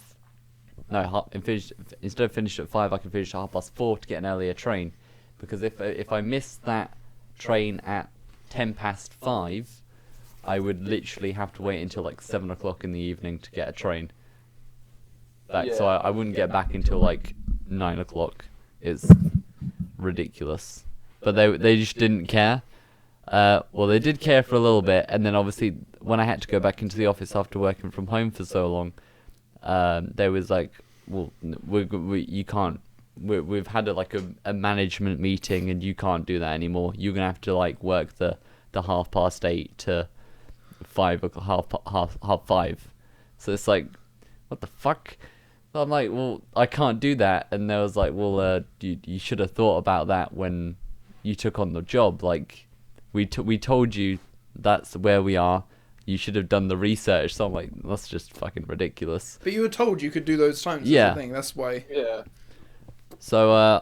instead of finishing at 5, I could finish at 4:30 to get an earlier train. Because if I missed that train at 5:10, I would literally have to wait until like 7 o'clock in the evening to get a train back. So I wouldn't get back until like 9 o'clock. It's ridiculous. But they just didn't care. Well, they did care for a little bit, and then obviously when I had to go back into the office after working from home for so long, they was like, well, you can't. We've had a management meeting, and you can't do that anymore. You're gonna have to like work the 8:30 to 5 o'clock, half 5. So it's like, what the fuck? So I'm like, well, I can't do that. And they was like, well, you should have thought about that when you took on the job. Like, we told you that's where we are. You should have done the research. So I'm like, that's just fucking ridiculous. But you were told you could do those times. Yeah. That's the thing. That's why. Yeah. So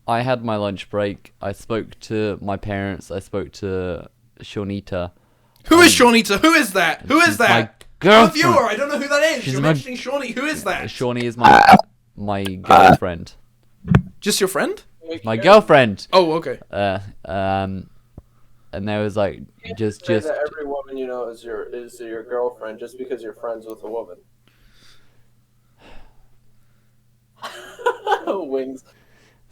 I had my lunch break. I spoke to my parents. I spoke to Shawnita. Who is Shawnita? Who is that? Who is She's that? my I'm a girlfriend. viewer. I don't know who that is. She's You're my- mentioning Shawnee. Who is that? Shawnee is my girlfriend. Just your friend? My girlfriend. Oh, okay. And there was like just Say that every woman you know is your girlfriend just because you're friends with a woman. Wings.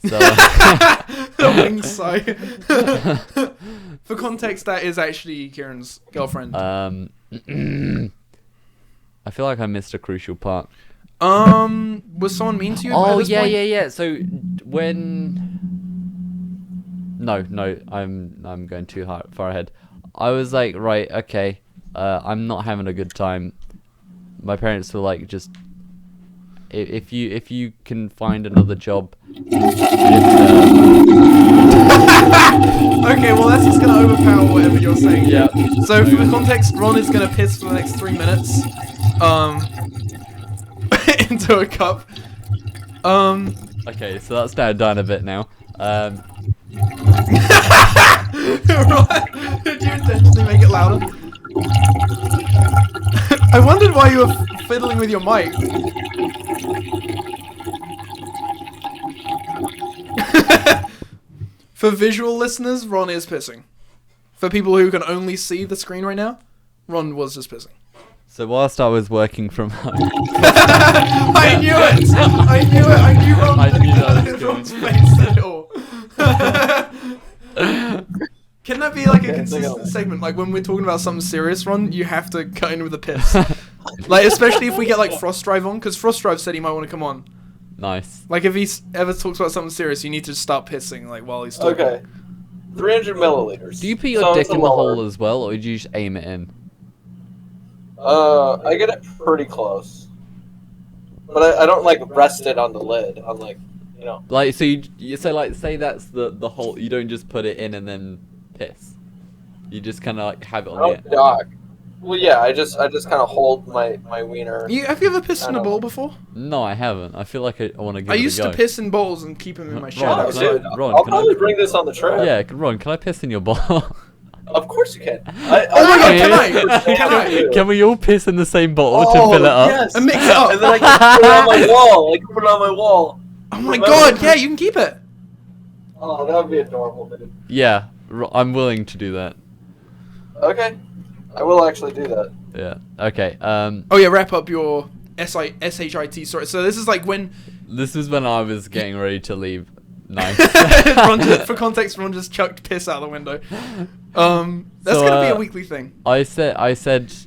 so The wing sigh. For context, that is actually Kieran's girlfriend. I feel like I missed a crucial part. Was someone mean to you? Oh at this yeah, point? yeah. So when no, I'm going too far ahead. I was like, right, okay, I'm not having a good time. My parents were like, just if you can find another job. Okay, well that's just gonna overpower whatever you're saying. Yeah. So for the context, Ron is gonna piss for the next 3 minutes. Into a cup. Okay, so that's down a bit now. Ron, did you intentionally make it louder? I wondered why you were fiddling with your mic. For visual listeners, Ron is pissing. For people who can only see the screen right now, Ron was just pissing. So whilst I was working from home, I knew it! I knew it! I knew Ron. I knew that was Ron's face said it all. Can that be like a consistent segment? Like when we're talking about something serious, Ron, you have to cut in with a piss. Like especially if we get like Frost Drive on, because Frost Drive said he might want to come on. nice. Like if he ever talks about something serious, you need to start pissing like while he's talking. Okay. 300 milliliters. Do you put your Sounds dick in the lower. hole as well, or do you just aim it in? I get it pretty close. But I don't like rest it on the lid. I'm like, you know. Like, so you say that's the hole. You don't just put it in and then piss. You just kind of like have it I on don't the. dock. Well, yeah, I just kind of hold my wiener. Have you ever pissed in a I bowl don't- before? No, I haven't. I feel like I want to give I it used a go. to piss in bowls and keep them in my Ron, shed can I- outside. Ron, I'll can I- probably bring this on the trip. Yeah, Ron, can I piss in your bowl? Of course you can. Oh my god, can I? Can I? Can we all piss in the same bottle Oh, to fill it up? yes. And mix it up. And then I can put it on my wall. I can put it on my wall. Oh my Remember? god, yeah, you can keep it. Oh, that would be adorable, dude. Yeah, I'm willing to do that. Okay. I will actually do that. Yeah. Okay. Oh yeah, wrap up your SHIT story. So this is like when This was when I was getting ready to leave. Nice. for context, Ron just chucked piss out the window. That's So, gonna be a weekly thing. I said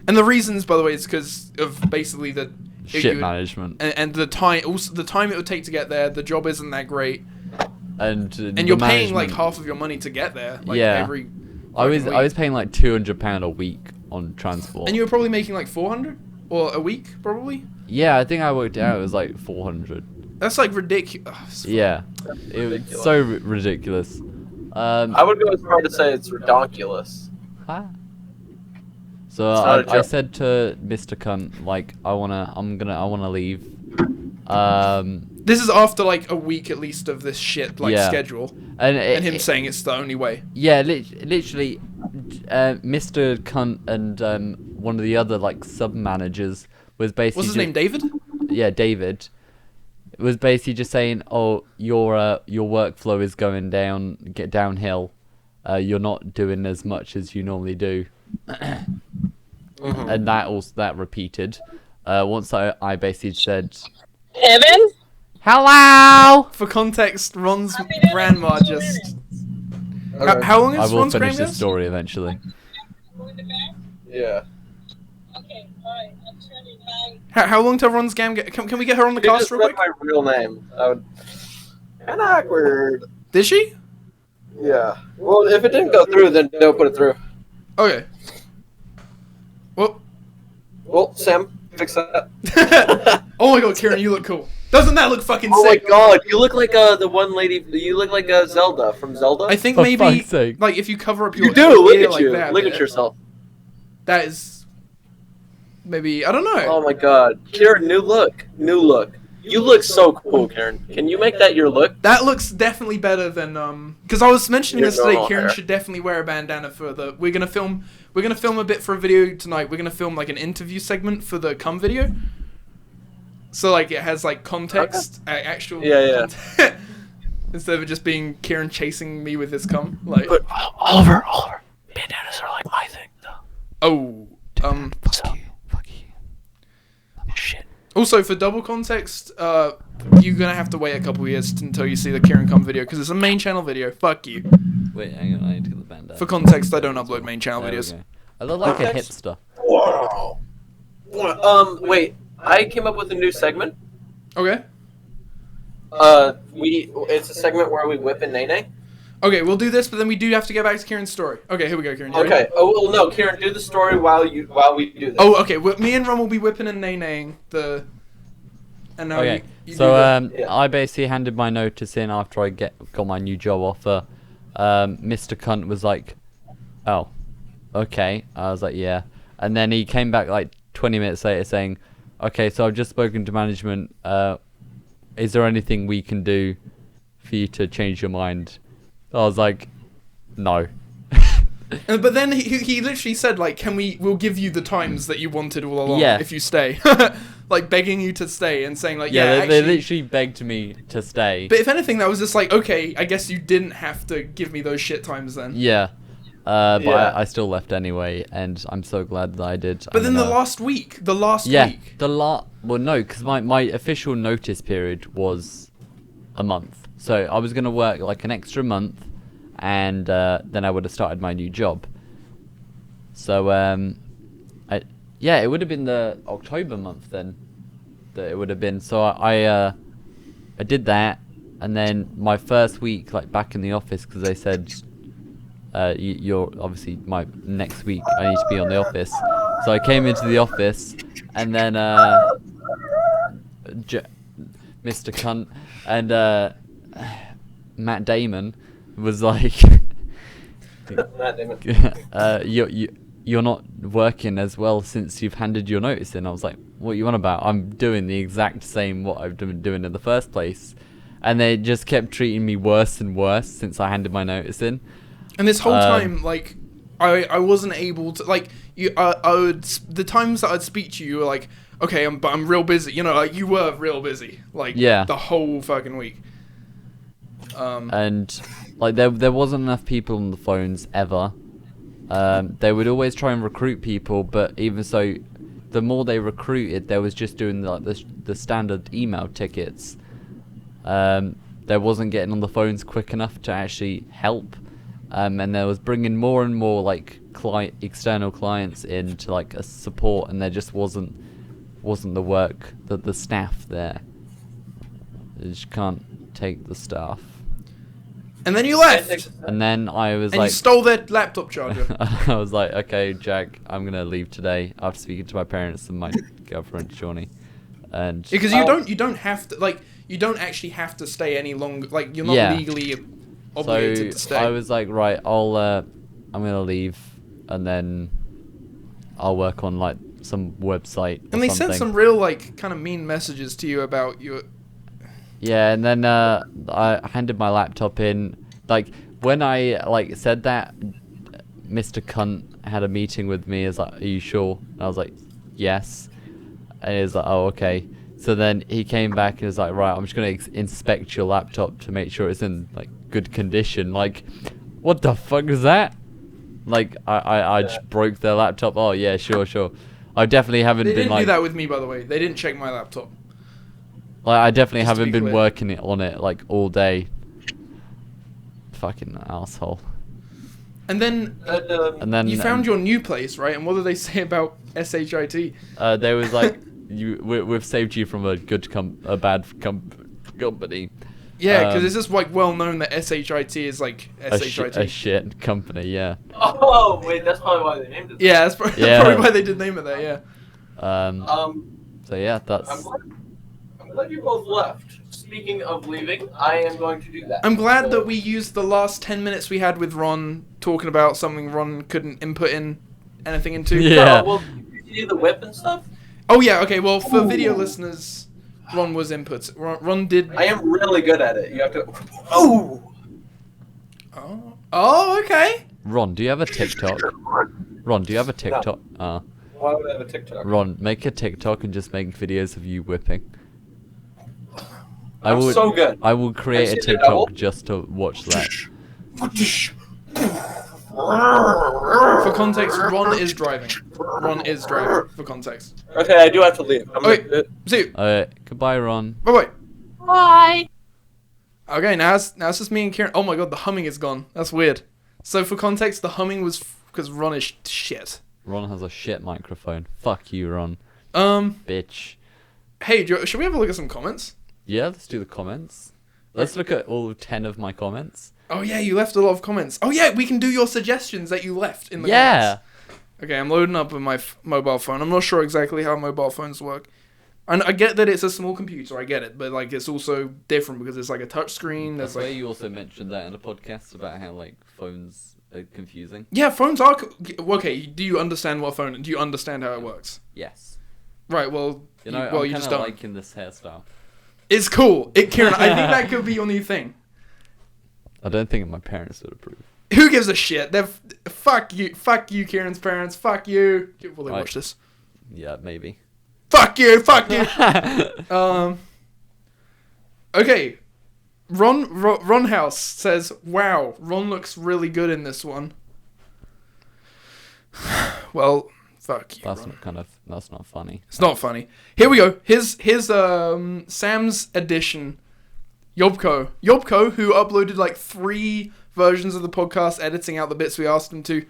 And the reasons, by the way, is because of basically the shit management. and the time. Also, the time it would take to get there. The job isn't that great, And you're paying like half of your money to get there. Like, Yeah. every I was week. paying like £200 a week on transport. And you were probably making like 400 or a week, probably. Yeah, I think I worked it out. It was like 400. That's like ridiculous. Yeah, it was so ridiculous. I would go as far to say it's redonkulous. So It's not a I joke. said to Mr. Cunt, like, I wanna leave. This is after like a week at least of this shit like Yeah. schedule, and and him saying it's the only way. yeah, literally, Mr. Cunt and one of the other like sub managers was basically What's his name? David? Yeah, David was basically just saying, "Oh, your workflow is going downhill. You're not doing as much as you normally do." And that repeated. Once I basically said, Evan? "Hello." For context, Ron's grandma just. Okay. How long I is will Ron's finish grandma? this story eventually. Yeah. Okay, alright, I'm turning on. How long till Ron's gam get? Can we get her on the You cast just real read quick? my real name. I would. Kind of awkward. Did she? Yeah. Well, if it didn't go through, then don't put it through. Okay. Well. Well, Sam, fix that. Oh my god, Kieran, you look cool. Doesn't that look fucking Oh my sick? god, you look like the one lady. You look like Zelda from Zelda. I think For maybe fuck's sake. like if you cover up your you do. Look ear at like you. that, Look at bit, yourself. That is maybe I don't know. Oh my god, Karen, new look. New look. You look so cool, Karen. Can you make that your look? That looks definitely better than because I was mentioning Your this today. normal Kieran hair. should definitely wear a bandana for the. We're gonna film a bit for a video tonight. We're gonna film like an interview segment for the cum video. So like it has like context, actual. Yeah. content, instead of it just being Kieran chasing me with his cum. Like But Oliver, bandanas are like my thing, though. oh So, fuck you. Shit. Also, for double context, you're gonna have to wait a couple years until you see the Kieran Come video because it's a main channel video. Fuck you. Wait, hang on, I need to get the band out. For context, I don't upload main channel There we videos. go. I look like a Context? hipster. wow. Wait. I came up with a new segment. Okay. It's a segment where we whip and nay. Okay, we'll do this, but then we do have to get back to Kieran's story. Okay, here we go, Kieran. You ready? Okay. Oh well, no, Kieran, do the story while we do this. Oh, okay. Me and Ron will be whipping and nay-naying the. And now Okay, you so do the- Yeah. I basically handed my notice in after I got my new job offer. Mr. Cunt was like, "Oh, okay." I was like, "Yeah," and then he came back like 20 minutes later saying, "Okay, so I've just spoken to management. Is there anything we can do for you to change your mind?" I was like, "No." But then he literally said like, we'll give you the times that you wanted all along Yeah. if you stay, like begging you to stay and saying like Yeah, they actually. literally begged me to stay. But if anything, that was just like, okay, I guess you didn't have to give me those shit times then. Yeah. But Yeah. I still left anyway, and I'm so glad that I did. But then the And, last week, yeah, week. well, no, because my official notice period was a month. So I was going to work like an extra month, and then I would have started my new job. So, it would have been the October month then that it would have been. So I did that, and then my first week, like back in the office, because they said, you're obviously my next week I need to be on the office. So I came into the office, and then Mr. Cunt and Matt Damon was like, Matt Damon. you're not working as well since you've handed your notice in. I was like, what are you on about? I'm doing the exact same what I've been doing in the first place. And they just kept treating me worse and worse since I handed my notice in. And this whole time, like, I wasn't able to, like, the times that I'd speak to you, you were like, okay, but I'm real busy. You know, like, you were real busy. Like, Yeah. the whole fucking week. And like there wasn't enough people on the phones ever. they would always try and recruit people, but even so, the more they recruited, they was just doing like the standard email tickets. They wasn't getting on the phones quick enough to actually help, and there was bringing more and more like external clients in to like a support, and there just wasn't the work that the staff there. They just can't take the staff. And then you left. And then I was And like, you stole their laptop charger. I was like, okay, Jack, I'm gonna leave today after speaking to my parents and my girlfriend Shawnee, and Because you don't have to, like, you don't actually have to stay any longer. Like, you're not Yeah. legally obligated to stay. I was like, right, I'm gonna leave, and then I'll work on like some website. Or and they something. sent some real, like, kind of mean messages to you about your. Yeah, and then I handed my laptop in. Like when I like said that, Mr. Cunt had a meeting with me. Is like, are you sure? And I was like, yes. And he was like, oh, okay. So then he came back and was like, right, I'm just gonna inspect your laptop to make sure it's in like good condition. Like, what the fuck is that? Like, I just broke their laptop. Oh yeah, sure. I definitely haven't They been didn't like. do that with me, by the way. They didn't check my laptop. Like, I definitely Just to haven't be been clear. working on it like all day. Fucking asshole. And then And then you found your new place, right? And what did they say about SHIT? There was like, we've saved you from a bad company. Yeah, because Um, it's just like well known that SHIT is like SHIT. A shit company, yeah. Oh wait, that's probably why they named it. Yeah, that's probably, Yeah. probably why they did name it that. Yeah. So yeah, I'm that's. glad you both left. Speaking of leaving, I am going to do that. I'm glad So- that we used the last 10 minutes we had with Ron talking about something Ron couldn't input in anything into. Yeah. Oh, well, you see the whip and stuff? Oh yeah, okay. Well, for video listeners, Ron was input. Ron did. I am really good at it. You have to. Oh! Oh, okay. Ron, do you have a TikTok? Ron, do you have a TikTok? Why would I have a TikTok? Ron, make a TikTok and just make videos of you whipping. I'm so good. I will create a Have you seen the double? TikTok just to watch that. For context, Ron is driving. Ron is driving. For context. Okay, I do have to leave. Okay. See you. Goodbye, Ron. Bye bye. Bye. Okay, now it's just me and Kieran. Oh my god, the humming is gone. That's weird. So for context, the humming was because Ron is shit. Ron has a shit microphone. Fuck you, Ron. Bitch. Hey, should we have a look at some comments? Yeah, let's do the comments. Let's look at all 10 of my comments. Oh yeah, you left a lot of comments. Oh yeah, we can do your suggestions that you left in the Yeah. comments. Okay, I'm loading up with my mobile phone. I'm not sure exactly how mobile phones work. And I get that it's a small computer, I get it, but like it's also different because it's like a touch screen. There's That's why like you also mentioned that in the podcast about how like phones are confusing. yeah, phones are okay. Do you understand what phone? Do you understand how it works? Yes. Right. Well, You know, well, I'm you kind just of don't. liking this hairstyle. It's cool. Kieran, I think that could be your new thing. I don't think my parents would approve. Who gives a shit? Fuck you, Kieran's parents. Fuck you. Will they Right. watch this? Yeah, maybe. Fuck you. Okay. Ron House says, "Wow, Ron looks really good in this one." Well, fuck you. That's Ron. that's not funny. It's not funny. Here we go. Here's Sam's edition. Yobko, who uploaded like 3 versions of the podcast, editing out the bits we asked him to,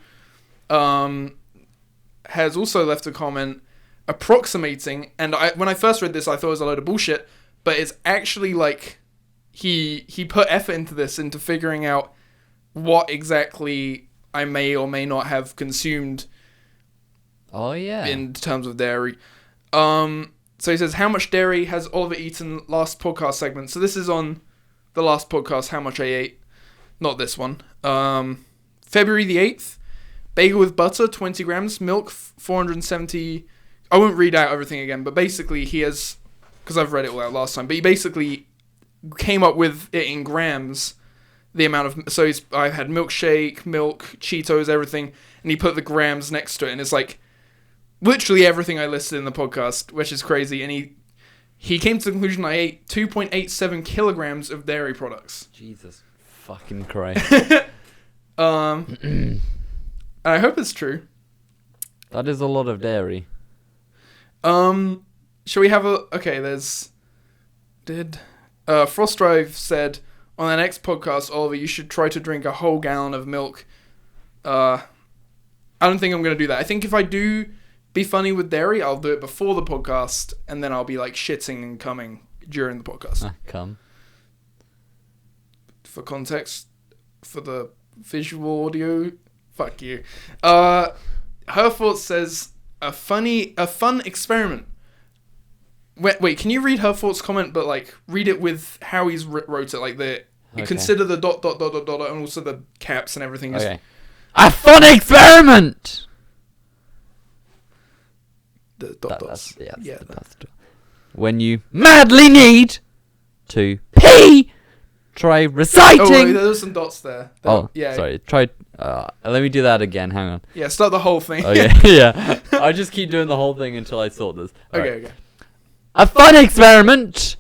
has also left a comment approximating. And when I first read this, I thought it was a load of bullshit, but it's actually like he put effort into figuring out what exactly I may or may not have consumed. Oh yeah. In terms of dairy. So he says, how much dairy has Oliver eaten last podcast segment? So this is on the last podcast, how much I ate. Not this one. February the 8th. Bagel with butter, 20 grams. Milk, 470. I won't read out everything again, but basically he has, because I've read it all out last time, but he basically came up with it in grams, the amount of, so I had milkshake, milk, Cheetos, everything, and he put the grams next to it, and it's like, literally everything I listed in the podcast, which is crazy. And he came to the conclusion I ate 2.87 kilograms of dairy products. Jesus fucking Christ. And I hope it's true. That is a lot of dairy. Shall we have a... Okay, there's... Frost Drive said, on the next podcast, Oliver, you should try to drink a whole gallon of milk. I don't think I'm going to do that. I think if I do be funny with dairy, I'll do it before the podcast, and then I'll be like shitting and coming during the podcast. Come. For context, for the visual audio, fuck you. Her thoughts says, a fun experiment. Wait, can you read her thoughts comment, but like read it with how he's wrote it, like the consider the ... and also the caps and everything. Okay. A fun experiment. The ... That's Yeah. When you madly need to pee, try reciting. Oh, wait, there's some dots there. Yeah. Sorry. Try. Let me do that again. Hang on. Yeah, start the whole thing. Okay. Yeah. I just keep doing the whole thing until I sort this. Okay. A fun experiment.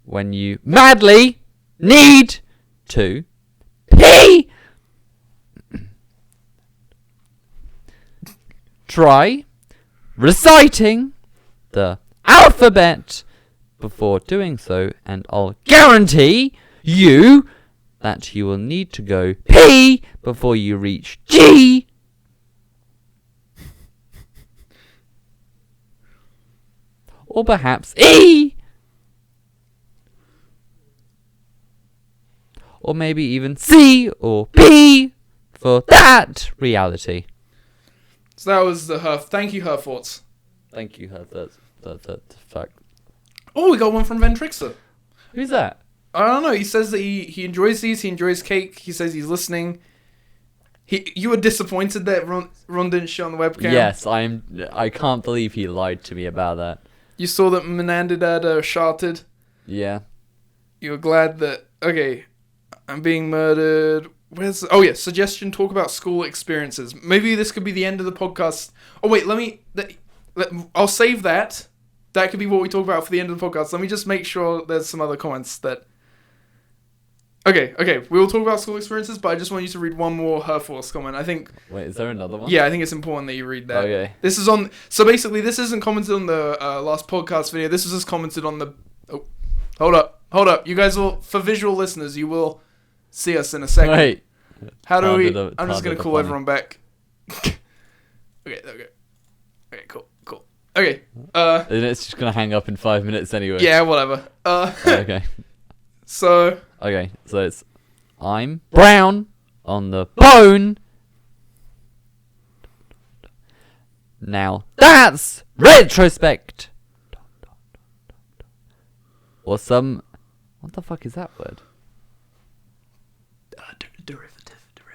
When you madly need to pee, try reciting the alphabet before doing so, and I'll guarantee you that you will need to go pee before you reach G. Or perhaps E. Or maybe even C or P for that reality. So that was the her. Thank you, her thoughts. Thank you, that fact. Oh, we got one from Ventrixer. Who's that? I don't know. He says that he enjoys these. He enjoys cake. He says he's listening. You were disappointed that Ron didn't show on the webcam. Yes, I can't believe he lied to me about that. You saw that Menandadad sharted. Yeah. You were glad that... Okay, I'm being murdered. Where's... Oh, yeah, suggestion, talk about school experiences. Maybe this could be the end of the podcast. Oh, wait, I'll save that. That could be what we talk about for the end of the podcast. Let me just make sure there's some other comments that... Okay, we will talk about school experiences, but I just want you to read one more Herforce comment. I think... Wait, is there another one? Yeah, I think it's important that you read that. Okay. This is on... So basically, this isn't commented on the last podcast video. This was just commented on the... Oh, hold up. You guys will... For visual listeners, you will see us in a second. Wait. How do we... Targeted- I'm just going to targeted call funny. everyone back. Okay, cool. Okay, And it's just gonna hang up in 5 minutes anyway. yeah, whatever. Okay. So... Okay, so it's I'm brown on the bone. Now that's retrospect. Or some... What the fuck is that word?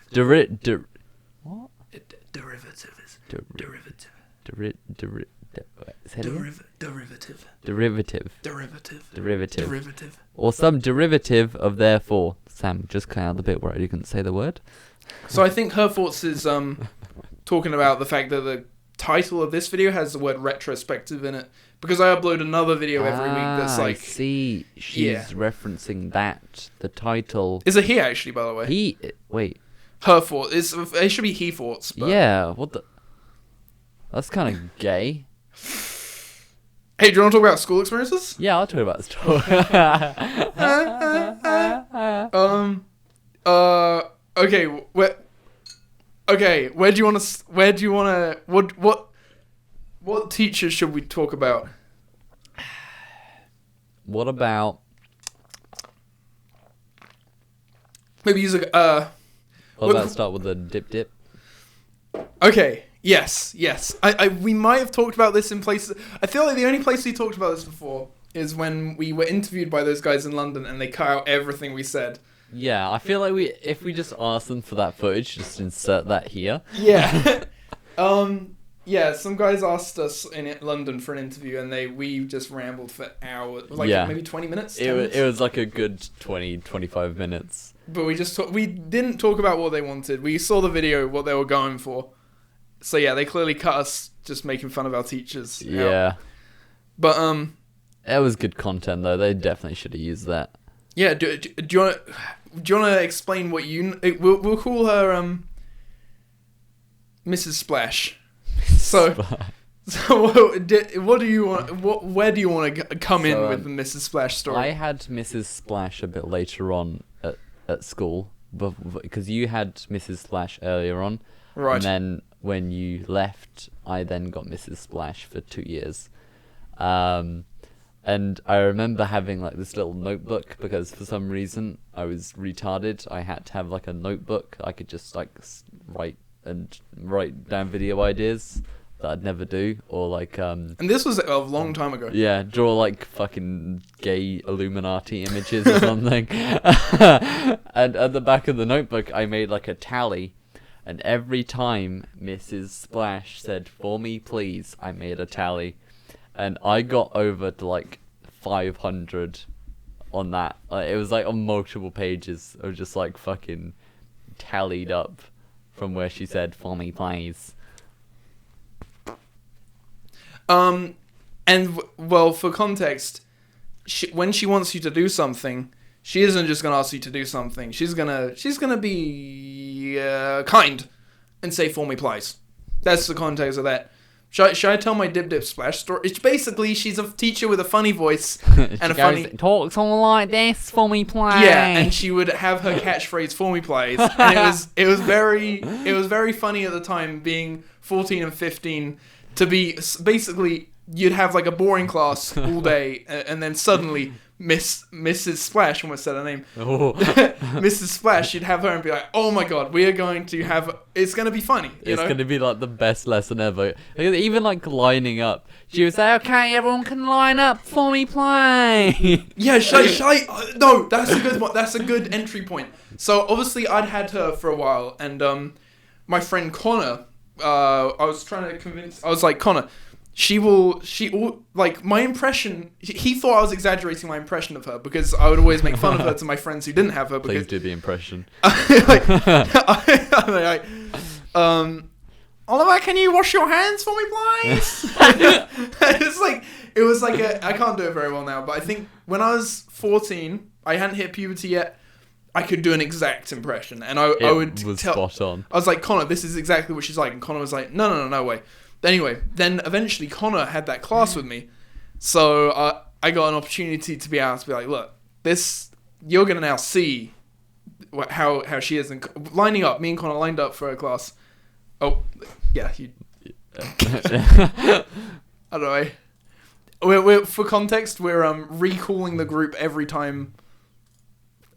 Derivative. What? Derivative is... Derivative. Say it again? Derivative. Derivative. Or some derivative of therefore. Sam, just cut out the bit where you couldn't say the word. So I think her thoughts is talking about the fact that the title of this video has the word retrospective in it, because I upload another video every week that's like... I see. She's referencing that. The title. Is it he actually, by the way? Wait. Her thoughts. It should be he thoughts. But... Yeah, what the... That's kind of gay. Hey, do you want to talk about school experiences? Yeah, I'll talk about this story. Okay, where do you want to... What teachers should we talk about? What about... Maybe use What about start with the dip? Okay. Yes. We might have talked about this in places... I feel like the only place we talked about this before is when we were interviewed by those guys in London and they cut out everything we said. Yeah, I feel like if we just ask them for that footage, just insert that here. Yeah. Yeah, some guys asked us in London for an interview and we just rambled for hours. Maybe 20 minutes? It was like a good 20, 25 minutes. But we didn't talk about what they wanted. We saw the video, what they were going for. So yeah, they clearly cut us just making fun of our teachers. Yeah. But it was good content though. They definitely should have used that. yeah, do you want do you want to explain what you? We'll call her Mrs. Splash. So what do you want? Where do you want to come in with the Mrs. Splash story? I had Mrs. Splash a bit later on at school, because you had Mrs. Splash earlier on, right? And then when you left, I then got Mrs. Splash for 2 years. And I remember having like this little notebook, because for some reason I was retarded. I had to have like a notebook I could just like write down video ideas that I'd never do, or like And this was a long time ago. yeah, draw like fucking gay Illuminati images or something. And at the back of the notebook I made like a tally, and every time Mrs. Splash said "for me please," I made a tally. And I got over to like 500 on that. It was like on multiple pages of just like fucking tallied up from where she said "for me please." And well, for context, when she wants you to do something, she isn't just gonna ask you to do something. She's gonna be kind and say "for me please." That's the context of that. Should I tell my Dip Splash story? It's basically, she's a teacher with a funny voice and a funny... Talk something like this, "for me please." Yeah, and she would have her catchphrase "for me please," and it was very funny at the time, being 14 and 15, to be basically, you'd have like a boring class all day, and then suddenly Mrs. Splash, almost said her name, Mrs. Splash, you'd have her and be like, "Oh my god, we are going to have, it's going to be funny." It's going to be like the best lesson ever. Even like lining up, she would say, "Okay, everyone can line up, for me please." Yeah, no, that's a good one. That's a good entry point. So obviously I'd had her for a while, and my friend Connor, I was trying to convince, I was like, "Connor, like, my impression," he thought I was exaggerating my impression of her, because I would always make fun of her to my friends who didn't have her, because Please do the impression. Oliver, can you wash your hands for me, please? It was like I can't do it very well now, but I think when I was 14, I hadn't hit puberty yet, I could do an exact impression, and I would was tell, spot on. I was like, "Connor, this is exactly what she's like," and Connor was like, no way. Anyway, then eventually Connor had that class with me, so I got an opportunity to be able to be like, "Look, you're gonna now see how she is." And lining up, me and Connor lined up for a class. Oh, yeah, I don't know. We're for context, we're recalling the group every time.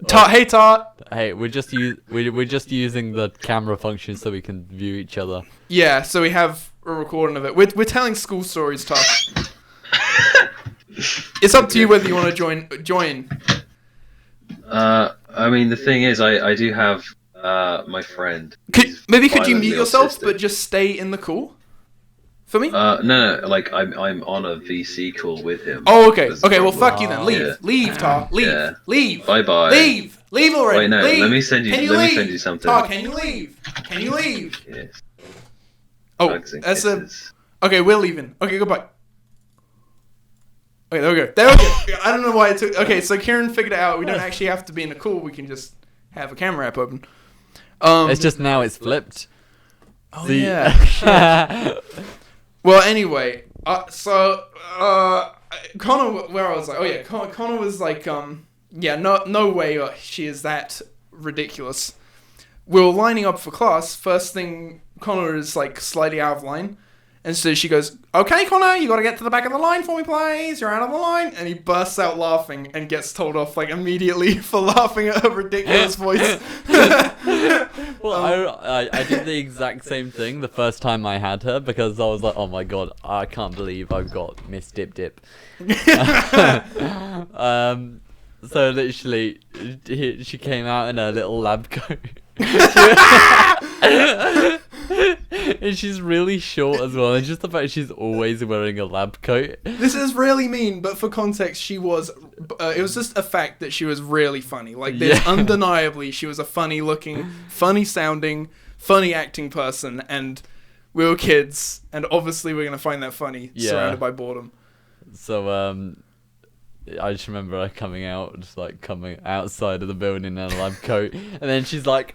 Hey Tart. Hey, we're just using the camera function so we can view each other. Yeah, so we have a recording of it. We're telling school stories, Tart. It's up to you whether you want to join. I mean, the thing is, I do have my friend. Could you violently mute yourself, autistic. but just stay in the call for me? No, like I'm on a VC call with him. Oh, okay. That's the Okay, well, problem. fuck you then. Leave. Yeah. Leave, Tar. Leave. Yeah. Leave. Bye-bye. Leave. Leave already. Wait, no, leave. let me send you- Can let me leave? send you something. Tar, can you leave? Can you leave? Yes. Oh, Hugs and that's a... kisses. Okay, we're leaving. Okay, goodbye. Okay, there we go. There we go. I don't know why it took... Okay, so Kieran figured it out. We don't actually have to be in a call. We can just have a camera app open. It's just now it's flipped. Oh, See? yeah. Shit. Well, anyway, Connor, where I was like, oh yeah, Connor was like, yeah, no way she is that ridiculous. We were lining up for class. First thing, Connor is like slightly out of line. And so she goes, "Okay, Connor, you gotta get to the back of the line for me, please. You're out of the line." And he bursts out laughing and gets told off like immediately for laughing at her ridiculous voice. Well, I did the exact same thing the first time I had her, because I was like, "Oh my god, I can't believe I've got Miss Dip." So literally, she came out in her little lab coat. And she's really short as well, and just the fact she's always wearing a lab coat. This is really mean, but for context, she was. It was just a fact that she was really funny. Like, there's undeniably, she was a funny-looking, funny-sounding, funny-acting person, and we were kids, and obviously we're gonna find that funny, surrounded by boredom. So I just remember her coming out, just like coming outside of the building in a lab coat, and then she's like,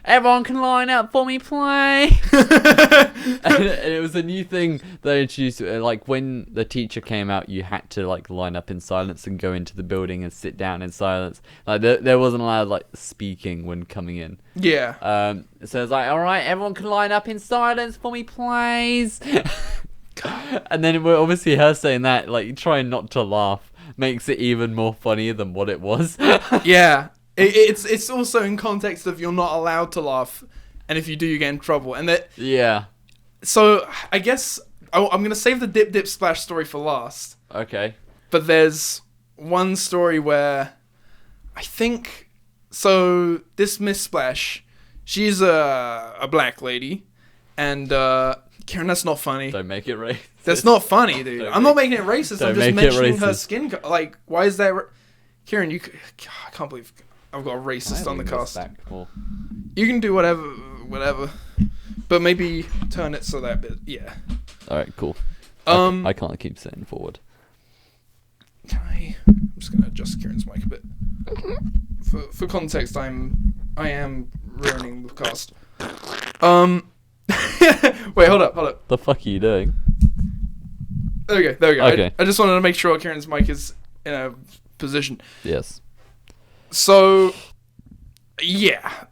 "Everyone can line up for me, play." and it was a new thing they introduced. Like when the teacher came out, you had to like line up in silence and go into the building and sit down in silence. Like there wasn't allowed like speaking when coming in. Yeah. So it's like, all right, everyone can line up in silence for me, please. And then we're obviously her saying that, like trying not to laugh, makes it even more funny than what it was. Yeah. It's also in context of you're not allowed to laugh, and if you do, you get in trouble. And that. Yeah. So I guess I'm gonna save the dip splash story for last. Okay. But there's one story where I think so. This Miss Splash, she's a black lady, and Karen, that's not funny. Don't make it racist. That's not funny, dude. I'm not making it racist. I'm just mentioning her skin. Like, why is that? Karen, I can't believe I've got a racist on the cast. You can do whatever, but maybe turn it so that bit. Yeah. All right, cool. I can't keep sitting forward. I'm just gonna adjust Kieran's mic a bit. For context, I am ruining the cast. Wait, hold up. The fuck are you doing? There we go. Okay. I just wanted to make sure Kieran's mic is in a position. Yes. So, yeah.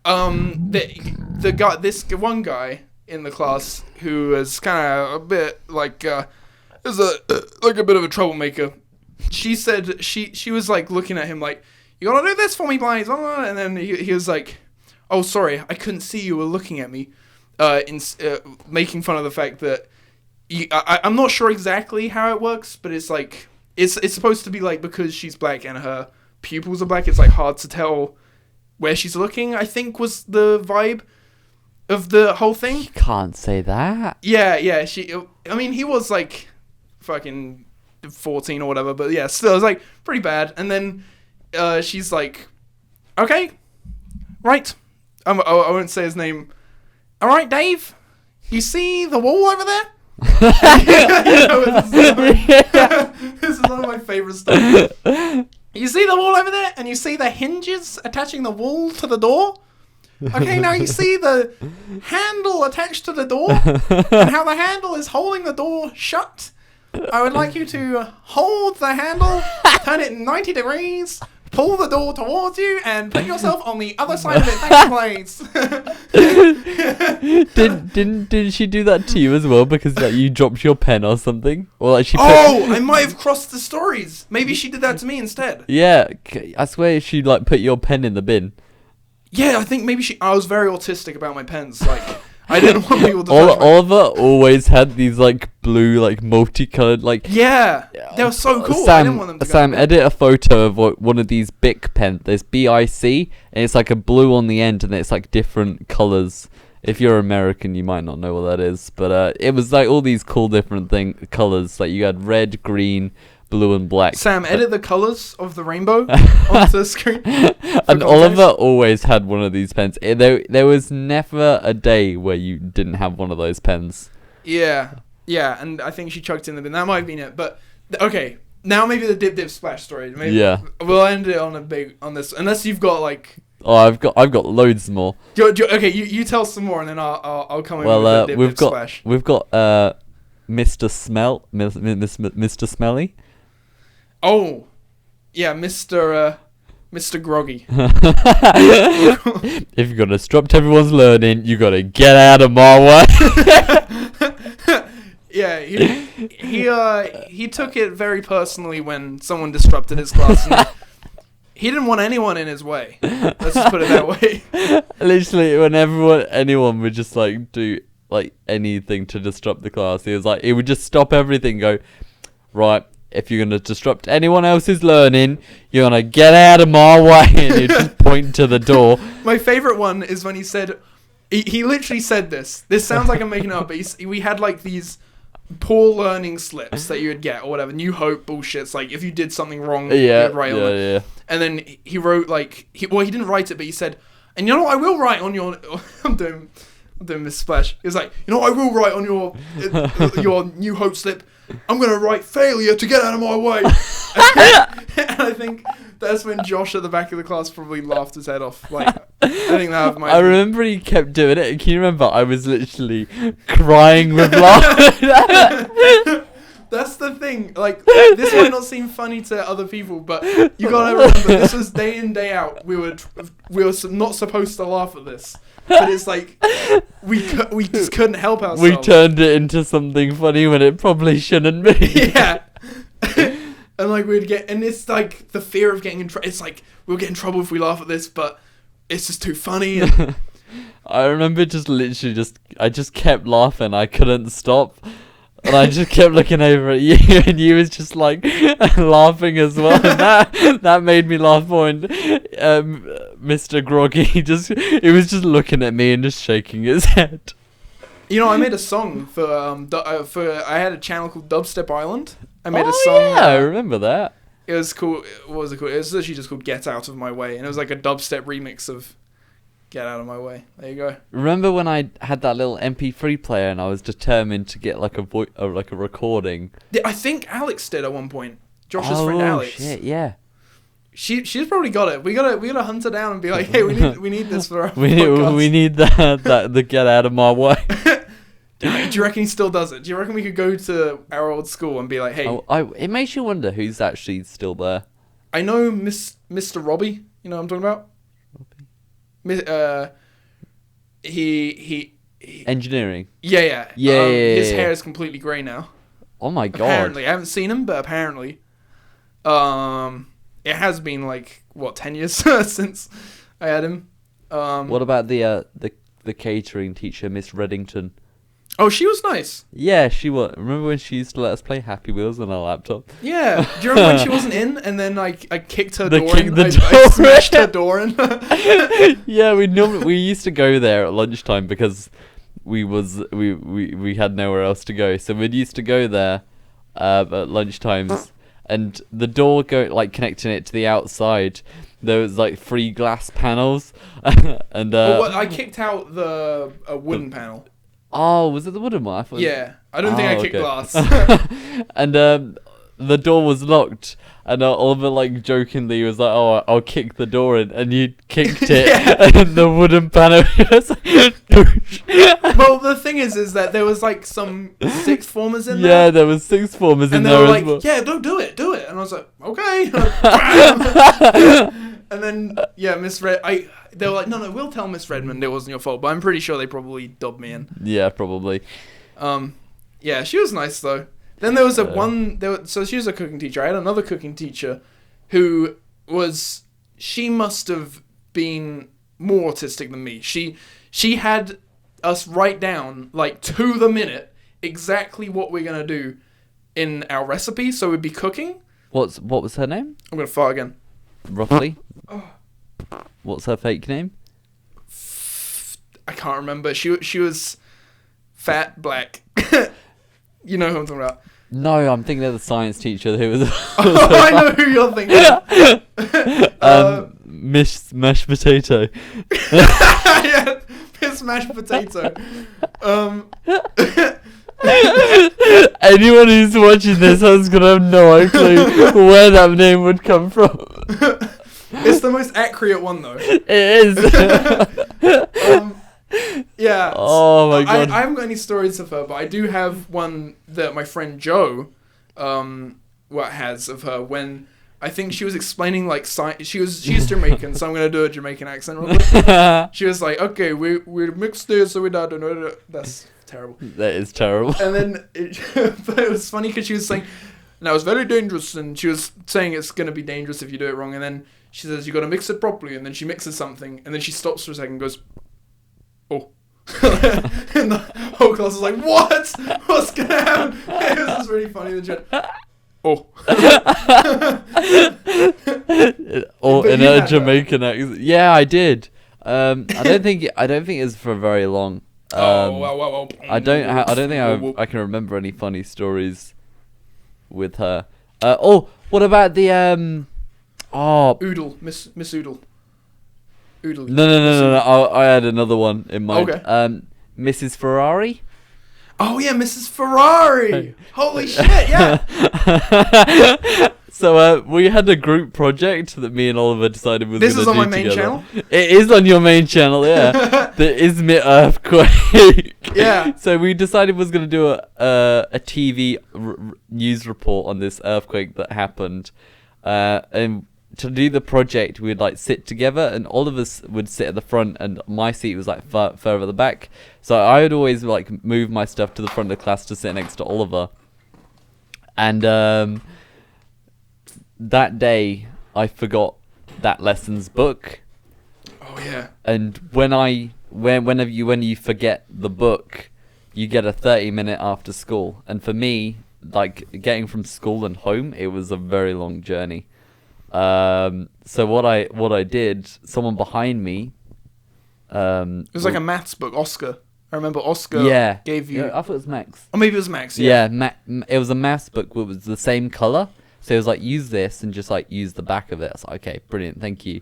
This one guy in the class who was kind of a bit like is like a bit of a troublemaker. She said she was like looking at him like, "You gotta do this for me, please." And then he was like, "Oh, sorry, I couldn't see you were looking at me." Making fun of the fact that I'm not sure exactly how it works, but it's like it's supposed to be like because she's black and her pupils are black, it's like hard to tell where she's looking. I think was the vibe of the whole thing. You can't say that. Yeah. I mean, he was like fucking 14 or whatever, but yeah, still, it was like pretty bad. And then she's like, "Okay, right, I won't say his name. All right, Dave, you see the wall over there?" This is one of my favorite stuff. "You see the wall over there, and you see the hinges attaching the wall to the door? Okay, now you see the handle attached to the door, and how the handle is holding the door shut. I would like you to hold the handle, turn it 90 degrees, pull the door towards you, and put yourself on the other side of it. Thank you, please." Didn't she do that to you as well because like you dropped your pen or something, or like she? I might have crossed the stories. Maybe she did that to me instead. Yeah, I swear she like put your pen in the bin. Yeah, I think maybe I was very autistic about my pens. Like, I didn't want people to touch my... Oliver always had these like blue, like multicolored, like yeah, they were so cool. Sam, I didn't want them to go Sam, edit a photo of one of these Bic pen. There's BIC, and it's like a blue on the end, and it's like different colors. If you're American, you might not know what that is, but it was like all these cool different colors. Like you had red, green, blue, and black. Sam, edit the colors of the rainbow onto the screen. And Oliver always had one of these pens. There was never a day where you didn't have one of those pens. Yeah, and I think she chucked it in the bin. That might have been it. But okay, now maybe the dip splash story. Maybe we'll end it on this, unless you've got like. Oh, I've got loads more. Okay, you tell some more, and then I'll come in with the dip splash. We've got Mr. Mr. Smelly. Oh, yeah, Mr. Groggy. If you're gonna disrupt everyone's learning, you gotta get out of my way. Yeah, he took it very personally when someone disrupted his class. And he didn't want anyone in his way. Let's just put it that way. Literally, when anyone would just like do like anything to disrupt the class, he would just stop everything. Go, right. If you're gonna disrupt anyone else's learning, you're gonna get out of my way, and you just point to the door. My favorite one is when he said, he literally said this. This sounds like I'm making it up, but we had like these poor learning slips that you would get or whatever. New Hope bullshit. It's like if you did something wrong, you'd write on it. Yeah. And then he wrote like he didn't write it, but he said, "And you know what I will write on your." I'm doing this splash. He was like, "You know what I will write on your New Hope slip." I'm gonna write failure to get out of my way. And I think that's when Josh at the back of the class probably laughed his head off. Like, I think that might. I remember he kept doing it. Can you remember? I was literally crying with laughter. That's the thing. Like, this might not seem funny to other people, but you gotta remember, this was day in, day out. We were not supposed to laugh at this, but it's like we just couldn't help ourselves. We turned it into something funny when it probably shouldn't be. Yeah. And like and it's like the fear of getting in trouble. It's like we'll get in trouble if we laugh at this, but it's just too funny. And I remember I just kept laughing. I couldn't stop. And I just kept looking over at you, and you was just like laughing as well. And that made me laugh more. And Mr. Groggy, he was just looking at me and just shaking his head. you know, I made a song for I had a channel called Dubstep Island. I made a song. Yeah, I remember that. It was cool. What was it called? It was literally just called Get Out of My Way, and it was like a dubstep remix of Get Out of My Way. There you go. Remember when I had that little MP3 player and I was determined to get like a recording? I think Alex did at one point. Josh's friend Alex. Oh shit, yeah. She's probably got it. We gotta hunt her down and be like, hey, we need this for our podcast. we need the Get Out of My Way. Do you reckon he still does it? Do you reckon we could go to our old school and be like, hey? It makes you wonder who's actually still there. I know Mr. Robbie. You know what I'm talking about? He Engineering. Yeah. His hair is completely grey now. Oh my god. Apparently, I haven't seen him, but apparently, it has been like 10 years since I had him. What about the catering teacher, Miss Reddington? Oh, she was nice. Yeah, she was. Remember when she used to let us play Happy Wheels on our laptop? Yeah. Do you remember when she wasn't in, and then I kicked her door in? I smashed her door in. Yeah, we used to go there at lunchtime because we had nowhere else to go, so we used to go there at lunchtimes, and the door connecting it to the outside, there was like 3 glass panels, and I kicked out the wooden panel. Oh, was it the wooden one? Yeah, I don't think I kicked glass. And the door was locked, and Oliver like jokingly was like, "Oh, I'll kick the door in," and you kicked it, and the wooden panel was Well, the thing is that there was like some 6th formers in there. Yeah, there was 6th formers in and they there were as like, well. "Yeah, don't do it," and I was like, "Okay." And then they were like, "No, we'll tell Miss Redmond it wasn't your fault," but I'm pretty sure they probably dubbed me in. Yeah, probably. Yeah, she was nice though. Then there was so she was a cooking teacher. I had another cooking teacher who she must have been more autistic than me. She had us write down like to the minute exactly what we're gonna do in our recipe. So we'd be cooking. What was her name? I'm gonna fart again. Roughly. What's her fake name? I can't remember. She was fat, black. You know who I'm talking about. No, I'm thinking of the science teacher who was. Oh, I know who you're thinking of. Miss Mashed Potato. Yeah, Miss Mashed Potato. Anyone who's watching this is gonna have no clue where that name would come from. It's the most accurate one though. It is. Yeah. Oh my god. I haven't got any stories of her, but I do have one that my friend Joe, has of her when I think she was explaining like she's Jamaican, so I'm gonna do a Jamaican accent real quick. She was like, "Okay, we mixed this, so we don't." That's terrible. That is terrible. And then, but it was funny because she was saying, "Now it's very dangerous," and she was saying it's gonna be dangerous if you do it wrong, and then she says you gotta mix it properly, and then she mixes something, and then she stops for a second and goes, "Oh." And the whole class was like, "What? What's gonna happen?" It was just really funny. Oh. Or But in you a had Jamaican accent. Yeah, I did. I don't think it's for very long. Wow. I don't think I can remember any funny stories with her. What about the Oodle, Miss Oodle. No. I had another one in mind. Okay. Mrs. Ferrari. Oh yeah, Mrs. Ferrari. Holy shit, yeah. So we had a group project that me and Oliver decided was This gonna is on do my main together. channel? It is on your main channel, yeah. The Izmit earthquake. Yeah. So we decided was gonna do a TV news report on this earthquake that happened, and to do the project we'd like sit together, and all of us would sit at the front, and my seat was like further at the back. So I would always like move my stuff to the front of the class to sit next to Oliver. And that day I forgot that lessons book. Oh yeah. And when you forget the book, you get a 30-minute after school. And for me, like getting from school and home, it was a very long journey. So what I did, someone behind me. It was like a maths book, Oscar. I remember Oscar gave you. Yeah, I thought it was Max. Or maybe it was Max. Yeah. It was a maths book, but it was the same color. So it was like, use this and just like use the back of it. I was like, okay, brilliant, thank you.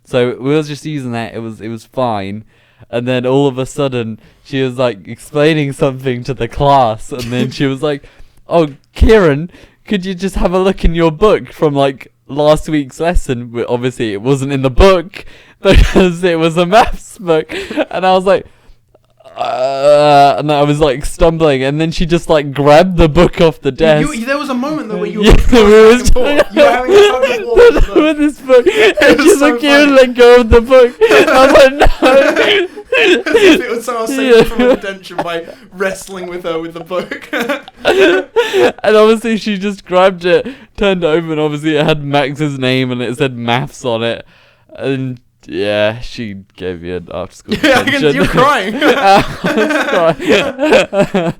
So we was just using that. It was fine. And then all of a sudden, she was like explaining something to the class, and then she was like, "Oh, Kieran, could you just have a look in your book from like last week's lesson?" But obviously, it wasn't in the book because it was a maths book, and I was like. And I was like stumbling, and then she just like grabbed the book off the desk. There was a moment though where you were Yeah, going back and forth. You were having a tug of war with the book. with this book, and was she's so like, "Kieran, funny. let go of the book." I was like, "No." As if it was somehow saved Yeah. from detention by wrestling with her with the book. And obviously, she just grabbed it, turned it over, and obviously, it had Max's name and it said maths on it, and. Yeah, she gave me an after school detention. You're crying. I was crying. Yeah,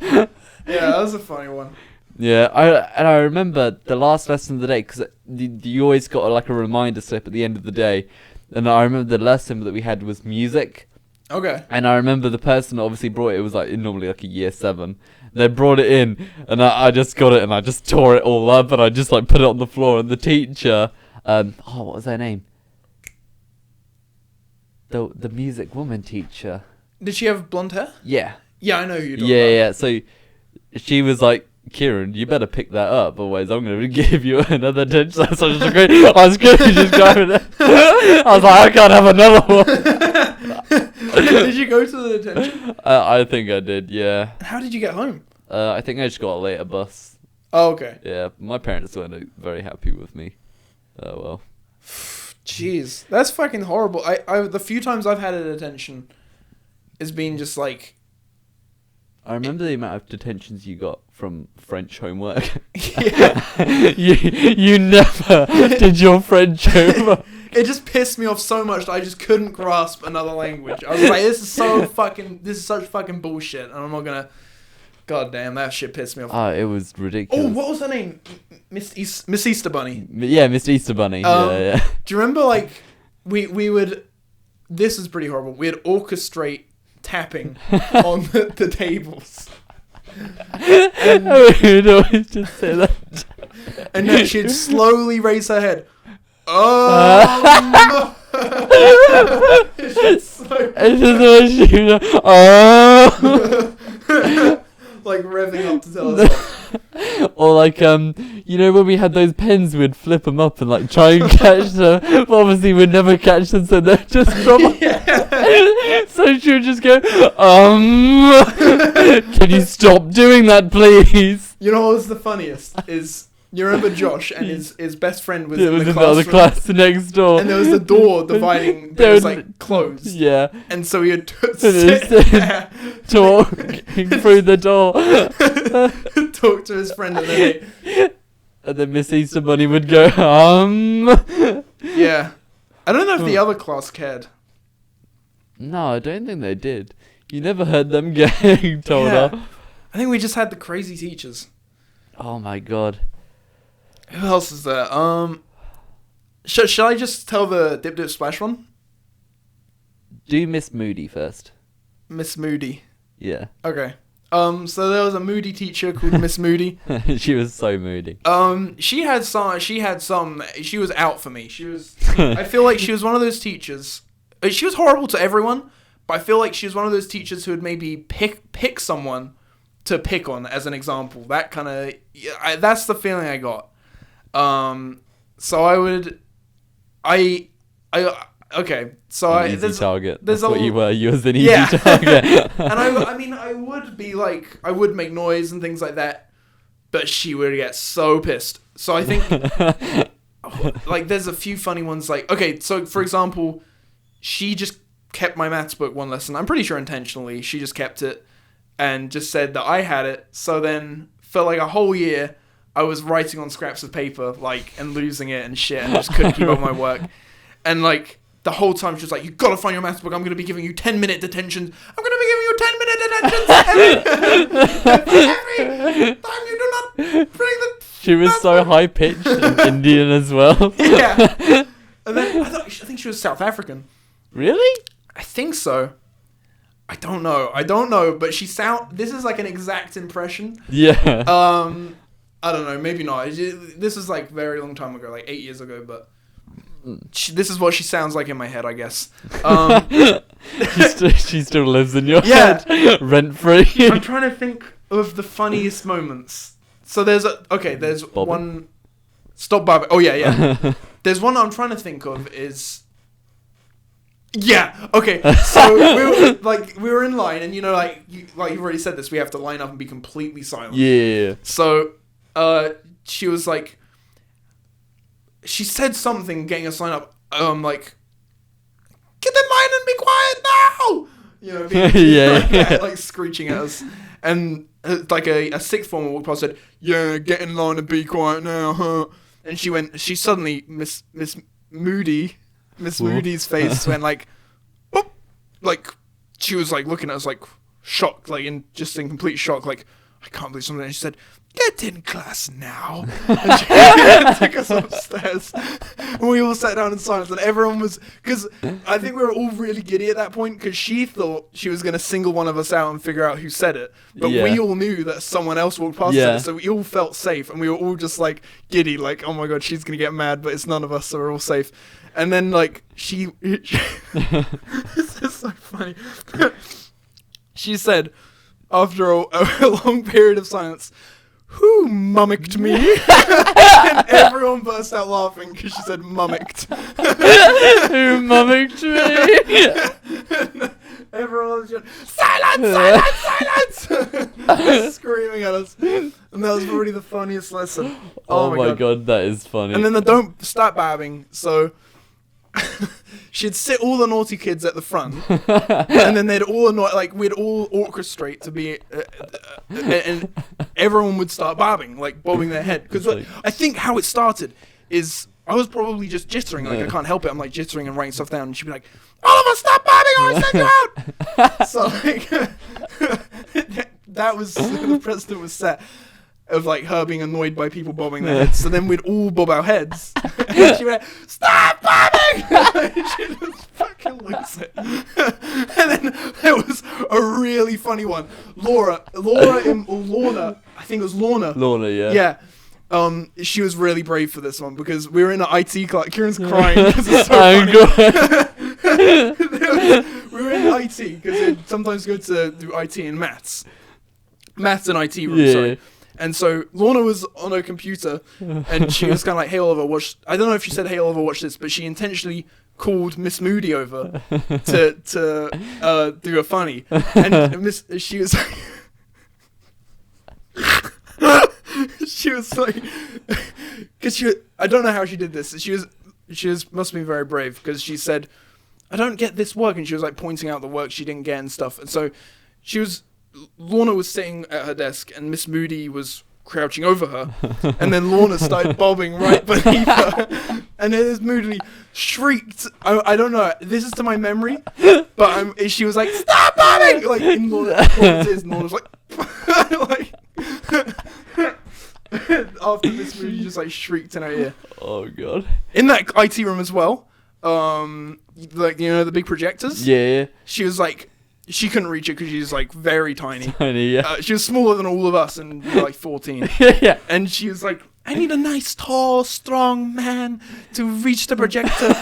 that was a funny one. Yeah, I remember the last lesson of the day, because you always got like a reminder slip at the end of the day, and I remember the lesson that we had was music, Okay. and I remember the person that obviously brought it was like normally like a year 7. They brought it in, and I just got it, and I just tore it all up, and I just like put it on the floor, and the teacher, what was her name? The music woman teacher. Did she have blonde hair? Yeah. Yeah, I know who you're talking Yeah. about. So she was like, "Kieran, you better pick that up, otherwise I'm going to give you another detention." So I was good. Just grabbing it. I was like, I can't have another one. Did you go to the detention? I think I did. Yeah. How did you get home? I think I just got a later bus. Oh, okay. Yeah. My parents weren't very happy with me. Oh well. Jeez, that's fucking horrible. I the few times I've had a detention has been just like. I remember the amount of detentions you got from French homework. Yeah. you never did your French homework. It just pissed me off so much that I just couldn't grasp another language. I was like, this is such fucking bullshit, and I'm not gonna. God damn, that shit pissed me off. Oh, it was ridiculous. Oh, what was her name? Miss Easter Bunny. Yeah, Mr. Easter Bunny. Yeah. Do you remember, like, we would... This is pretty horrible. We'd orchestrate tapping on the tables. And we'd always just say that. And then she'd slowly raise her head. Oh, it's just so... It's just oh. Like revving up to tell us off. Or like you know when we had those pens, we'd flip them up and like try and catch them, but obviously we'd never catch them, so they'd just drop. Yeah. So she would just go can you stop doing that, please? You know what was the funniest is you remember Josh and his best friend was It in was the in the other classroom, class next door, and there was the door dividing that was like closed, yeah, and so he would it sit was- there, talking through the door. talk to his friend, and then And then Miss Easter Bunny would go, yeah, I don't know if the other class cared. No, I don't think they did. You never heard them getting told Yeah. off. I think we just had the crazy teachers. Oh my god. Who else is there? Shall I just tell the Dip Dip Splash one? Do Miss Moody first. Miss Moody. Yeah. Okay. So there was a moody teacher called Miss Moody. She was so moody. She was out for me. I feel like she was one of those teachers. She was horrible to everyone, but I feel like she was one of those teachers who would maybe pick someone to pick on as an example. That kind of that's the feeling I got. So I would, okay. So An easy target. There's That's what you were. You was an easy Yeah. target. And I mean, I would be like, I would make noise and things like that, but she would get so pissed. So I think, like, there's a few funny ones. Like, okay, so for example, she just kept my maths book one lesson. I'm pretty sure intentionally. She just kept it and just said that I had it. So then for like a whole year, I was writing on scraps of paper, like, and losing it and shit, and just couldn't keep up my work. And like, the whole time she was like, "You gotta find your maths book. I'm gonna be giving you 10-minute detentions. I'm gonna be giving you 10-minute detentions every time you do not bring the." She was so high pitched and Indian as well. Yeah. And then I think she was South African. Really? I think so. I don't know. But this is like an exact impression. Yeah. I don't know. Maybe not. This is like very long time ago, like 8 years ago. But this is what she sounds like in my head, I guess. She still lives in your Yeah. head, rent free. I'm trying to think of the funniest moments. So there's Bobbing? one. Stop bobbing. Oh yeah. There's one I'm trying to think of is. Yeah. Okay. So we were in line, and like you've already said this, we have to line up and be completely silent. Yeah. So, she was like, she said something, getting us line up. Like, get in line and be quiet now. Yeah. like screeching at us, and like a sixth former walked past and said, "Yeah, get in line and be quiet now, huh?" And she suddenly, Miss Moody's face went like, "Boop," like she was like looking at us like shocked, like in complete shock, like I can't believe something. And she said, "Get in class now." And she took us upstairs. And we all sat down in silence, and everyone was, because I think we were all really giddy at that point, because she thought she was going to single one of us out and figure out who said it. But we all knew that someone else walked past it, so we all felt safe, and we were all just like giddy, like, oh my god, she's going to get mad, but it's none of us, so we're all safe. And then like this is so funny. She said, after a long period of silence, "Who mummicked me?" And everyone burst out laughing because she said mummicked. Who mummicked me? Everyone was just, silence! Screaming at us. And that was probably the funniest lesson. Oh my god, that is funny. And then the don't stop babbing, so she'd sit all the naughty kids at the front, and then they'd all we'd all orchestrate to be, and everyone would start bobbing their head. Because I think how it started is I was probably just jittering, like I can't help it. I'm like jittering and writing stuff down, and she'd be like, "All of us stop bobbing, or I send you out." So like, that was the precedent was set of like her being annoyed by people bobbing their heads. So then we'd all bob our heads, and she went, "Stop bobbing!" She just fucking lose it. And then there was a really funny one. Lorna, I think it was Lorna. Lorna, yeah. Yeah. She was really brave for this one because we were in an IT class. Kieran's crying because it's so funny. We were in IT because they sometimes go to do IT and maths and IT room. Sorry. And so Lorna was on her computer, and she was kind of like, "Hey Oliver, watch." I don't know if she said, "Hey Oliver, watch this," but she intentionally called Miss Moody over to do a funny, and she was like, she was like, because I don't know how she did this. She must be very brave because she said, "I don't get this work," and she was like pointing out the work she didn't get and stuff, and so Lorna was sitting at her desk, and Miss Moody was crouching over her, and then Lorna started bobbing right beneath her, and then Miss Moody shrieked. I don't know. This is to my memory, but she was like, "Stop bobbing!" Like in Lorna's ears, and Lorna was like, after Miss Moody just like shrieked in her ear. Oh god. In that IT room as well, like the big projectors. Yeah. She was like. She couldn't reach it because she's like very tiny. Yeah. She was smaller than all of us, and we were like 14. Yeah. And she was like, "I need a nice, tall, strong man to reach the projector."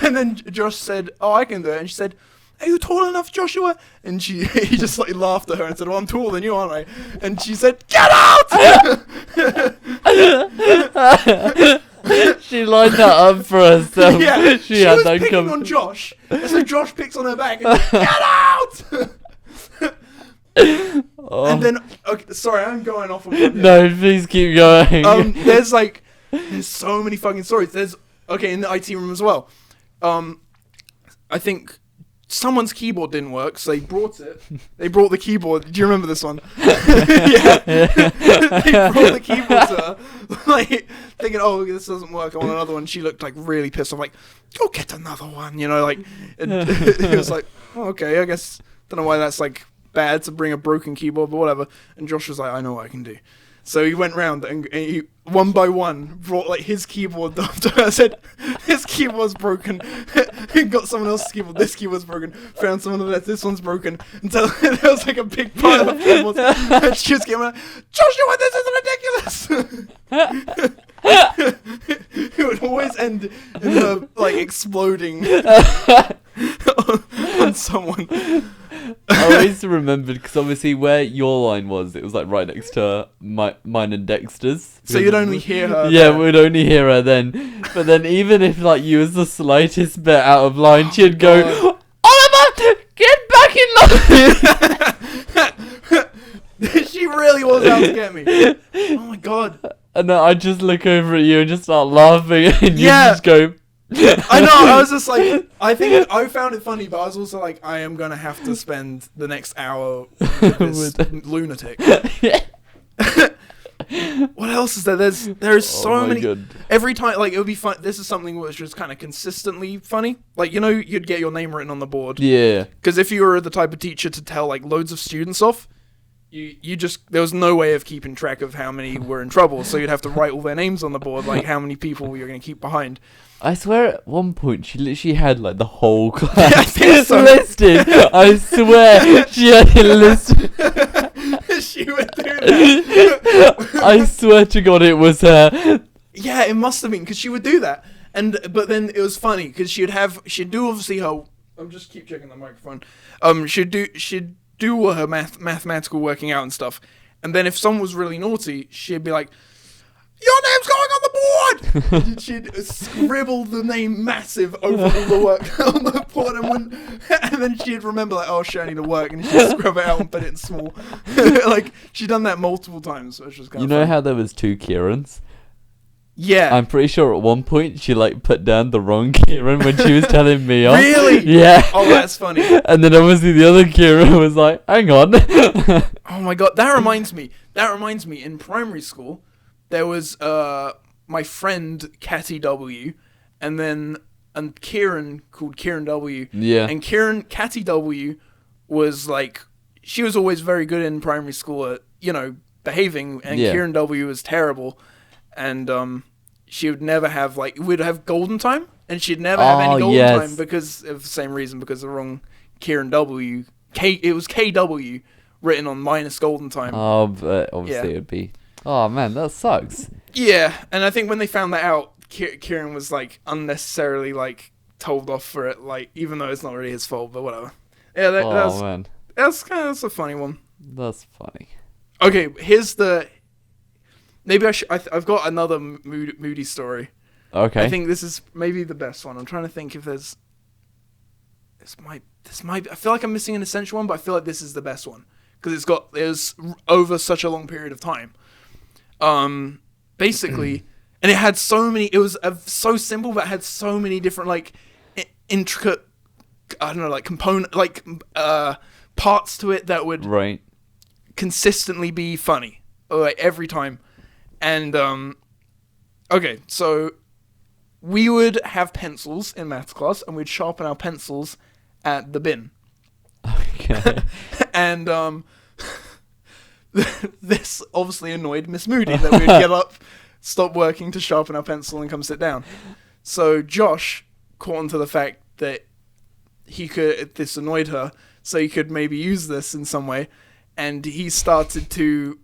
And then Josh said, "Oh, I can do it." And she said, "Are you tall enough, Joshua?" And he just like laughed at her and said, "Well, I'm taller than you, aren't I?" And she said, "Get out!" She lined that up for herself. Yeah, she she had was that picking coming. on Josh, and so Josh picks on her back and said, "Get out!" Oh. And then, okay, sorry, I'm going off on one. No, please keep going. There's so many fucking stories. There's in the IT room as well. I think someone's keyboard didn't work, so they brought it. They brought the keyboard. Do you remember this one? Yeah. They brought the keyboard to her, like thinking, "Oh, this doesn't work. I want another one." She looked like really pissed off, like, "Go get another one," like. It was like, "Oh, okay, I guess." Don't know why that's like bad to bring a broken keyboard, but whatever. And Josh was like, "I know what I can do." So he went round and he, one by one, brought like his keyboard up to her. I said, "This keyboard's broken." He got someone else's keyboard. "This keyboard's broken." Found someone else. "This one's broken." Until there was like a big pile of keyboards. And she was getting like, "Joshua, this is ridiculous." It would always end in her like exploding on someone. I always remembered because obviously where your line was, it was like right next to mine and Dexter's. So you'd only hear her. Yeah, there. we'd only hear her then. But then even if like you was the slightest bit out of line, she'd go, God. "Oliver, get back in line!" She really was out to get me. Oh my god. And then I'd just look over at you and just start laughing, and you Yeah. just go. I know, I was just like, I think I found it funny, but I was also like, I am gonna have to spend the next hour with this lunatic. What else is there? There is so Oh my many. God. Every time, like, it would be fun. This is something which was kind of consistently funny. Like, you'd get your name written on the board. Yeah. Because if you were the type of teacher to tell like loads of students off, you just there was no way of keeping track of how many were in trouble. So you'd have to write all their names on the board, like how many people you're gonna keep behind. I swear at one point she literally had like the whole I class think so. listed. I swear she had it listed. She would do that. I swear to God it was her. Yeah, it must have been because she would do that, but then it was funny because she'd do obviously her. I'm just keep checking the microphone. She'd do her mathematical working out and stuff, and then if someone was really naughty, she'd be like, "Your name's going on the board!" And she'd scribble the name massive over all the work on the board, and then she'd remember like, "Oh shit, I need to work," and she'd scrub it out and put it in small. Like she'd done that multiple times, which was kind You of know fun. how there was two Kierans? Yeah. I'm pretty sure at one point she like put down the wrong Kieran when she was telling me off. Really? Yeah. Oh, that's funny. And then obviously the other Kieran was like, "Hang on." Oh my god, that reminds me. In primary school, there was my friend Catty W, and Kieran called Kieran W. Yeah. And Catty W was like, she was always very good in primary school at behaving, and Yeah. Kieran W was terrible, and she would never have we'd have golden time, and she'd never have any golden yes. time because of the same reason, because the wrong Kieran W. It was KW written on minus golden time. Oh, but obviously Yeah. it would be. Oh man, that sucks. Yeah, and I think when they found that out, Kieran was like unnecessarily told off for it, even though it's not really his fault, but whatever. Yeah, Oh man, that's a funny one. that's funny. Okay, here's the. Maybe I've got another moody story. Okay. I think this is maybe the best one. I'm trying to think if there's. This might. I feel like I'm missing an essential one, but I feel like this is the best one because it was over such a long period of time. Basically, and it had so many. It was so simple, but it had so many different intricate. I don't know, component, parts to it that would Right. consistently be funny, every time. And okay, so we would have pencils in maths class, and we'd sharpen our pencils at the bin. Okay. And this obviously annoyed Miss Moody that we'd get up, stop working to sharpen our pencil, and come sit down. So Josh caught onto the fact that this annoyed her, so he could maybe use this in some way, and he started to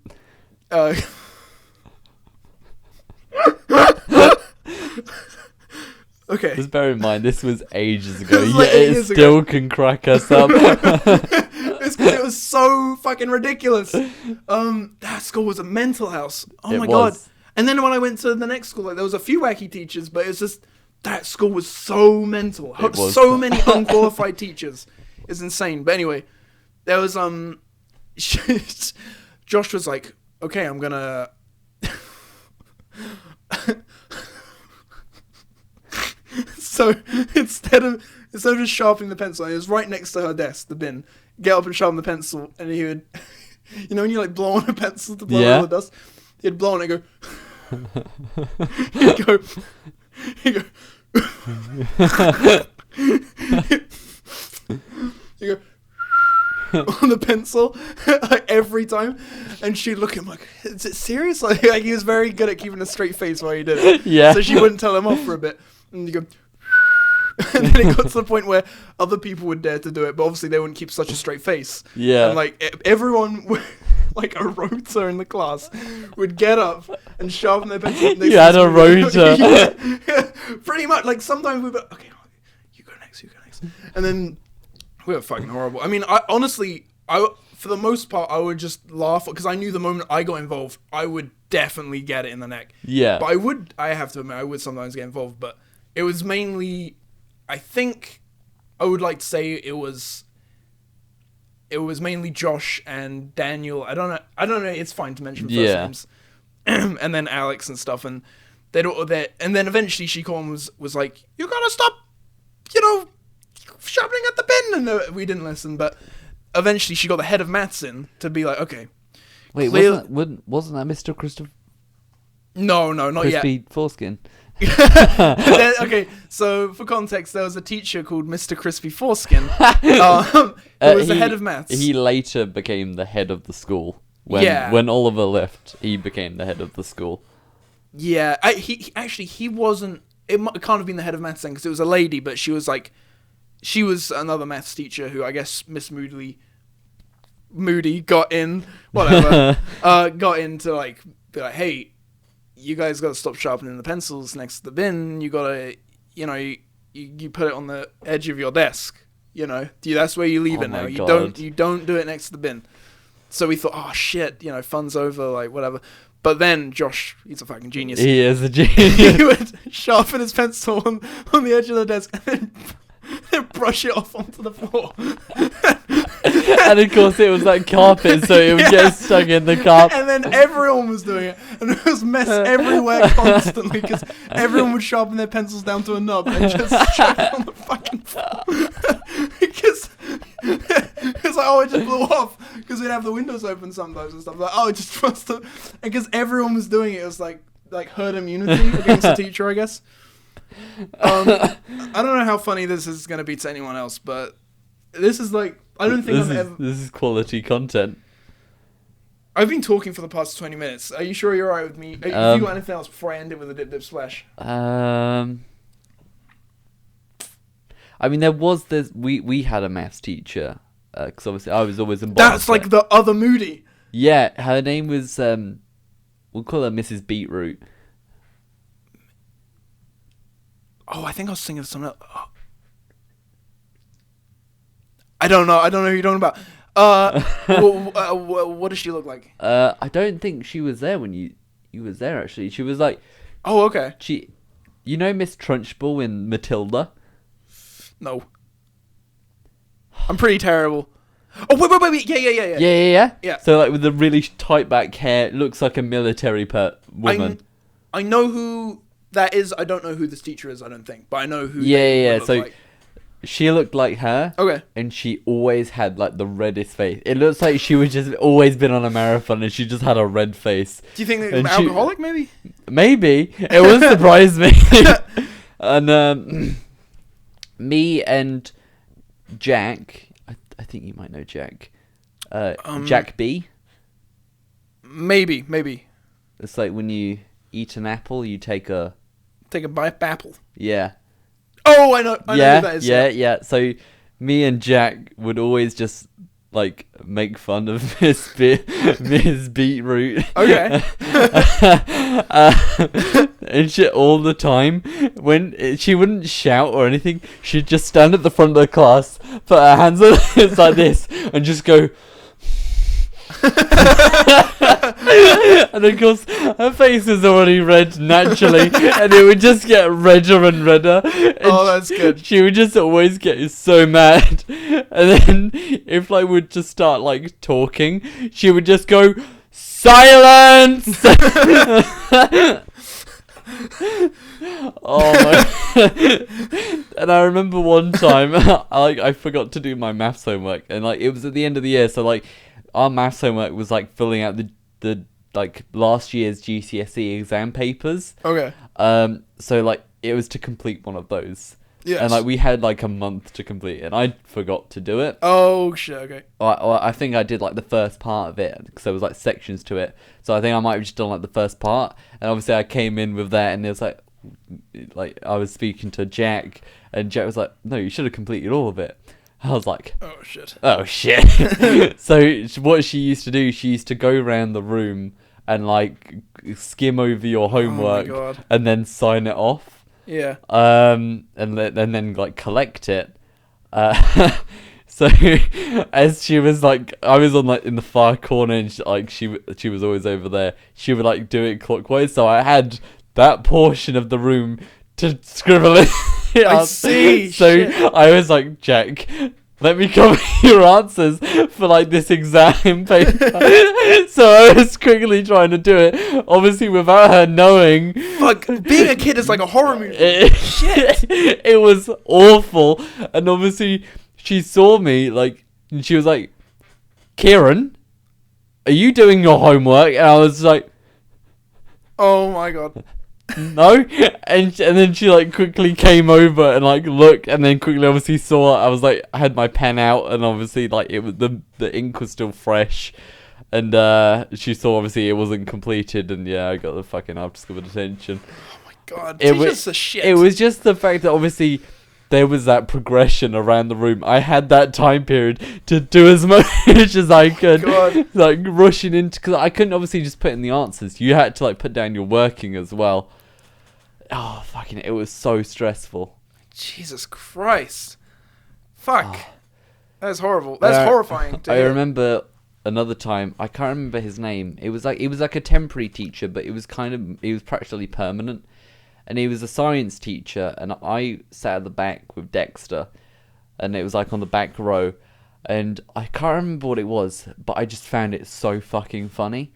Okay. Just bear in mind, this was ages ago. It was Yeah, like 8 it years still ago. can crack us up. It's because it was so fucking ridiculous. That school was a mental house. Oh It my god. was. And then when I went to the next school, like there was a few wacky teachers, but it's just that school was so mental. It was. So many unqualified teachers. It's insane. But anyway, there was Josh was like, okay, I'm gonna so instead of just sharpening the pencil, it was right next to her desk, the bin. Get up and sharpen the pencil, and he would, you know, when you like blow on a pencil to blow all the dust, he'd blow on it and go, he'd go, he'd go on the pencil like, every time, and she'd look at him like, is it serious? Like he was very good at keeping a straight face while he did it. Yeah. So she wouldn't tell him off for a bit, and you go. And then it got to the point where other people would dare to do it, but obviously they wouldn't keep such a straight face. Yeah. And like everyone, like a rota in the class, would get up and sharpen their pencil. You had a rota. Yeah, pretty much. Like sometimes we'd be like, okay, you go next, and then we were fucking horrible. I mean, I honestly, for the most part, I would just laugh because I knew the moment I got involved, I would definitely get it in the neck. Yeah. But I have to admit, I would sometimes get involved, but it was mainly. I think I would like to say it was mainly Josh and Daniel. I don't know. It's fine to mention first names, and then Alex and stuff. And and then eventually she called and was like, "You gotta stop, sharpening at the pen." And we didn't listen. But eventually she got the head of maths in to be like, "Okay, Wait, clear- wasn't that Mr. Christopher no, not yet." Crispy Foreskin? Then, okay, so for context, there was a teacher called Mr. Crispy Foreskin, who was the head of maths. He later became the head of the school. Yeah. When Oliver left, he became the head of the school. Yeah, he wasn't. It can't have been the head of maths then because it was a lady, but she was another maths teacher who I guess Miss Moody got in, whatever, got in to like be like, hey. You guys got to stop sharpening the pencils next to the bin. You got to, you put it on the edge of your desk. That's where you leave Oh it now. my You God. don't do it next to the bin. So we thought, oh shit, fun's over, like whatever. But then Josh, he's a fucking genius. He is a He genius. would sharpen his pencil on the edge of the desk and then brush it off onto the floor. And of course it was like carpet, so it would Yeah. get stuck in the carpet. And then everyone was doing it, and there was mess everywhere constantly because everyone would sharpen their pencils down to a nub and just chuck it on the fucking floor. Because it's like, oh, it just blew off because we'd have the windows open sometimes and stuff. Like, oh, it just must have, because everyone was doing it. It was like herd immunity against the teacher, I guess. I don't know how funny this is going to be to anyone else, but this is like, I don't think This is quality content. I've been talking for the past 20 minutes. Are you sure you're alright with me? Have you got anything else before I end it with a dip splash? I mean, we had a maths teacher, because obviously I was always involved. That's like the other Moody. Yeah, her name was, we'll call her Mrs. Beetroot. Oh, I think I was thinking of something else. Oh. I don't know who you're talking about. What does she look like? I don't think she was there when you was there, actually. She was like, Oh, okay. Miss Trunchbull in Matilda? No. I'm pretty terrible. Oh, wait. Yeah. Yeah. So like with the really tight back hair, looks like a military woman. I know who that is. I don't know who this teacher is, I don't think. But I know who Yeah. look So like. she looked like her. Okay. And she always had like the reddest face. It looks like she would just always been on a marathon and she just had a red face. Do you think they're And alcoholic, maybe? Maybe. It wouldn't surprise me. And me and Jack, I think you might know Jack. Jack B. Maybe. It's like when you eat an apple, you take a... Take a bite apple. Yeah. Oh, I know who that is. Yeah. So me and Jack would always just like make fun of Miss Beetroot. Okay. and shit all the time. When she wouldn't shout or anything, she'd just stand at the front of the class, put her hands on it's like this, and just go. And of course, her face was already red naturally, and it would just get redder and redder. And that's good. She would just always get so mad, and then if like we'd just start like talking, she would just go silence. Oh my! And I remember one time, I forgot to do my maths homework, and like it was at the end of the year, so like our maths homework was like filling out the like last year's GCSE exam papers. Okay. So like it was to complete one of those. Yes. And like we had like a month to complete it, and I forgot to do it. Oh shit. Okay. I think I did like the first part of it because there was like sections to it. So I think I might have just done like the first part, and obviously I came in with that, and it was like I was speaking to Jack, and Jack was like, "No, you should have completed all of it." I was like, Oh shit. "Oh shit!" So what she used to do, she used to go around the room and like skim over your homework God. and then sign it off. Yeah. And then like collect it. So as she was like, I was on like in the far corner, and she was always over there. She would like do it clockwise, so I had that portion of the room to scribble it. I see. So Shit. I was like, Jack, let me cover your answers for like this exam paper. So I was quickly trying to do it, obviously without her knowing. Fuck. Being a kid is like a horror movie. Shit. It was awful. And obviously she saw me like, and she was like, Kieran, are you doing your homework? And I was like, Oh my god. no. And then she like quickly came over and like looked, and then quickly obviously saw I was like, I had my pen out, and obviously like it was the ink was still fresh, and she saw obviously it wasn't completed, and yeah, I got the fucking after-school detention. Oh my god. It Teachers was are shit. It was just the fact that obviously there was that progression around the room. I had that time period to do as much as I could, God. like rushing into, because I couldn't obviously just put in the answers. You had to like put down your working as well. Oh fucking! It was so stressful. Jesus Christ. Fuck. Oh. That's horrible. That's I- horrifying to I hear. remember another time. I can't remember his name. It was like a temporary teacher, but it was practically permanent. And he was a science teacher, and I sat at the back with Dexter, and it was like on the back row, and I can't remember what it was, but I just found it so fucking funny,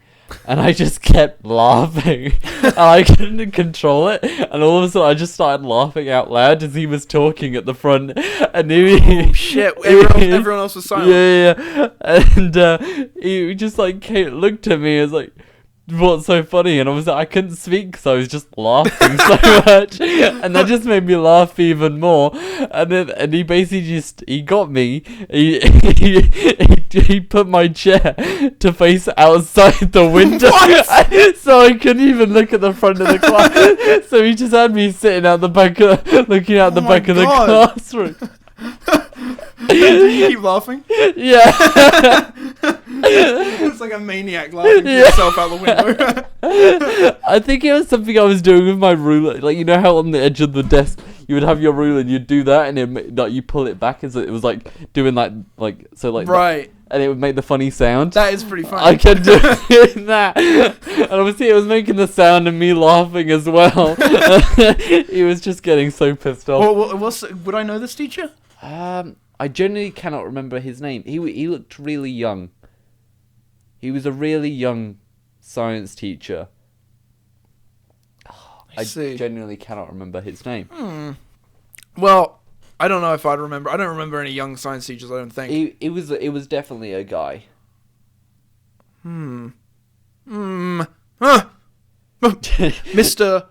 and I just kept laughing, and I couldn't control it, and all of a sudden I just started laughing out loud as he was talking at the front, and Oh shit. Everyone else was silent. yeah, and he just like looked at me and was like, what's so funny? And obviously I couldn't speak because I was just laughing so much, and that just made me laugh even more. And he basically he got me. He put my chair to face outside the window, so I couldn't even look at the front of the class. So he just had me sitting out the back, looking out the Oh my back of the God. classroom. Did you keep laughing? Yeah. It's like a maniac laughing to Yeah. himself out the window. I think it was something I was doing with my ruler. Like, you know how on the edge of the desk you would have your ruler and you'd do that, and like you pull it back, as it was like doing like so like Right. and it would make the funny sound. That is pretty funny. I kept doing that, and obviously it was making the sound and me laughing as well. He was just getting so pissed off. Would I know this teacher? I genuinely cannot remember his name. He looked really young. He was a really young science teacher. I see. genuinely cannot remember his name. Well, I don't know if I'd remember. I don't remember any young science teachers, I don't think. It was definitely a guy. Huh. Mr.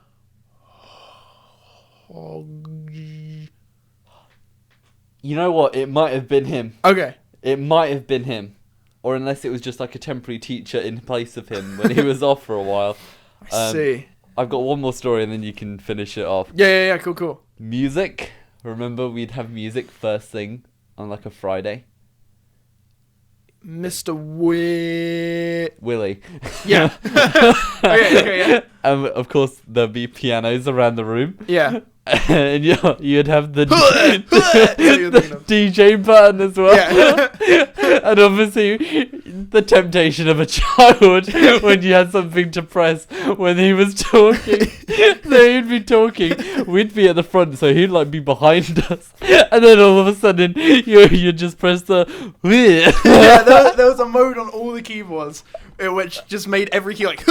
You know what? It might have been him. Okay. It might have been him. Or unless it was just like a temporary teacher in place of him when he was off for a while. I see. I've got one more story and then you can finish it off. Yeah, cool. Music. Remember we'd have music first thing on like a Friday? Mr. Willie. Yeah. Okay, yeah. Of course, there'd be pianos around the room. Yeah. And you'd have the, You're the thinking of- DJ button as well. Yeah. And obviously, the temptation of a child when you had something to press when he was talking. So he'd be talking, we'd be at the front, so he'd like be behind us. And then all of a sudden, you just press the. Yeah, there was a mode on all the keyboards which just made every key like.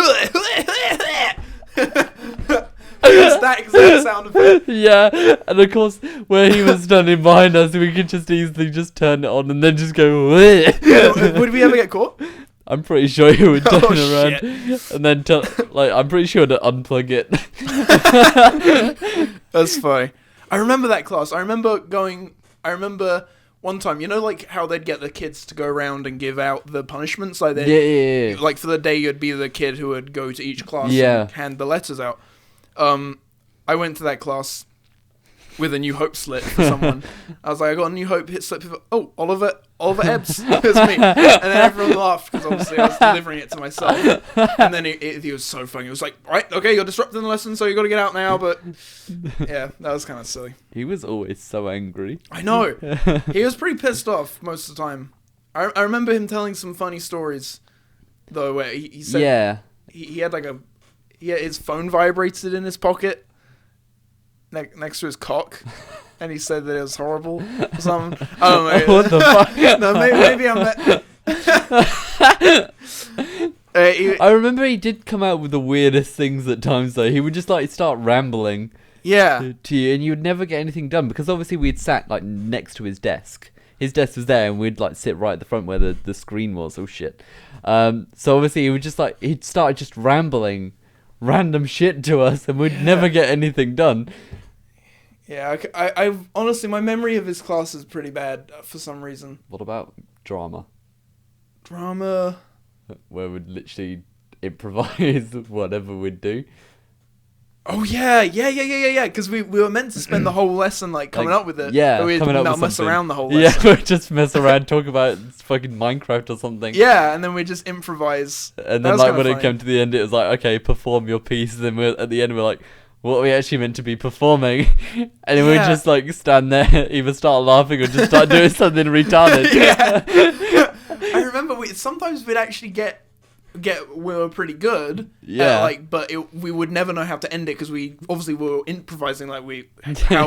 It's that exact sound effect. Yeah, and of course, where he was standing behind us, we could just easily just turn it on and then just go. Would we ever get caught? I'm pretty sure he would turn Oh, around and then I'm pretty sure to unplug it. That's funny. I remember that class. I remember one time, you know, like how they'd get the kids to go around and give out the punishments, like Yeah. like for the day you'd be the kid who would go to each class Yeah. and hand the letters out. I went to that class with a New Hope slip for someone. I was like, I got a New Hope hit slip. Oh, Oliver Ebbs. It was me. And then everyone laughed because obviously I was delivering it to myself. And then he was so funny. He was like, right, okay, you're disrupting the lesson, so you got to get out now. But yeah, that was kind of silly. He was always so angry. I know. He was pretty pissed off most of the time. I remember him telling some funny stories, though, where he said Yeah. he had like his phone vibrated in his pocket next to his cock, and he said that it was horrible. I don't know. What the fuck? No, maybe I'm. I remember he did come out with the weirdest things at times though. He would just like start rambling Yeah. to you and you'd never get anything done because obviously we'd sat like next to his desk. His desk was there and we'd like sit right at the front where the screen was. Oh shit. So obviously he would just like, he'd start just rambling random shit to us and we'd never get anything done. Yeah, I honestly, my memory of his class is pretty bad for some reason. What about drama? Drama. Where we'd literally improvise whatever we'd do. Oh yeah. Because we were meant to spend the whole lesson like coming up with it. Yeah, but we'd coming up not with mess something. around the whole Yeah, lesson. we'd just mess around, talk about fucking Minecraft or something. Yeah, and then we just improvise. And That then was like kinda when it funny. came to the end, it was like, okay, perform your piece. And then at the end, we're like, what are we actually meant to be performing? And then we'd Yeah. just like stand there, either start laughing or just start doing something retarded. Yeah. I remember sometimes we'd actually get we were pretty good. Yeah. But we would never know how to end it because we obviously were improvising how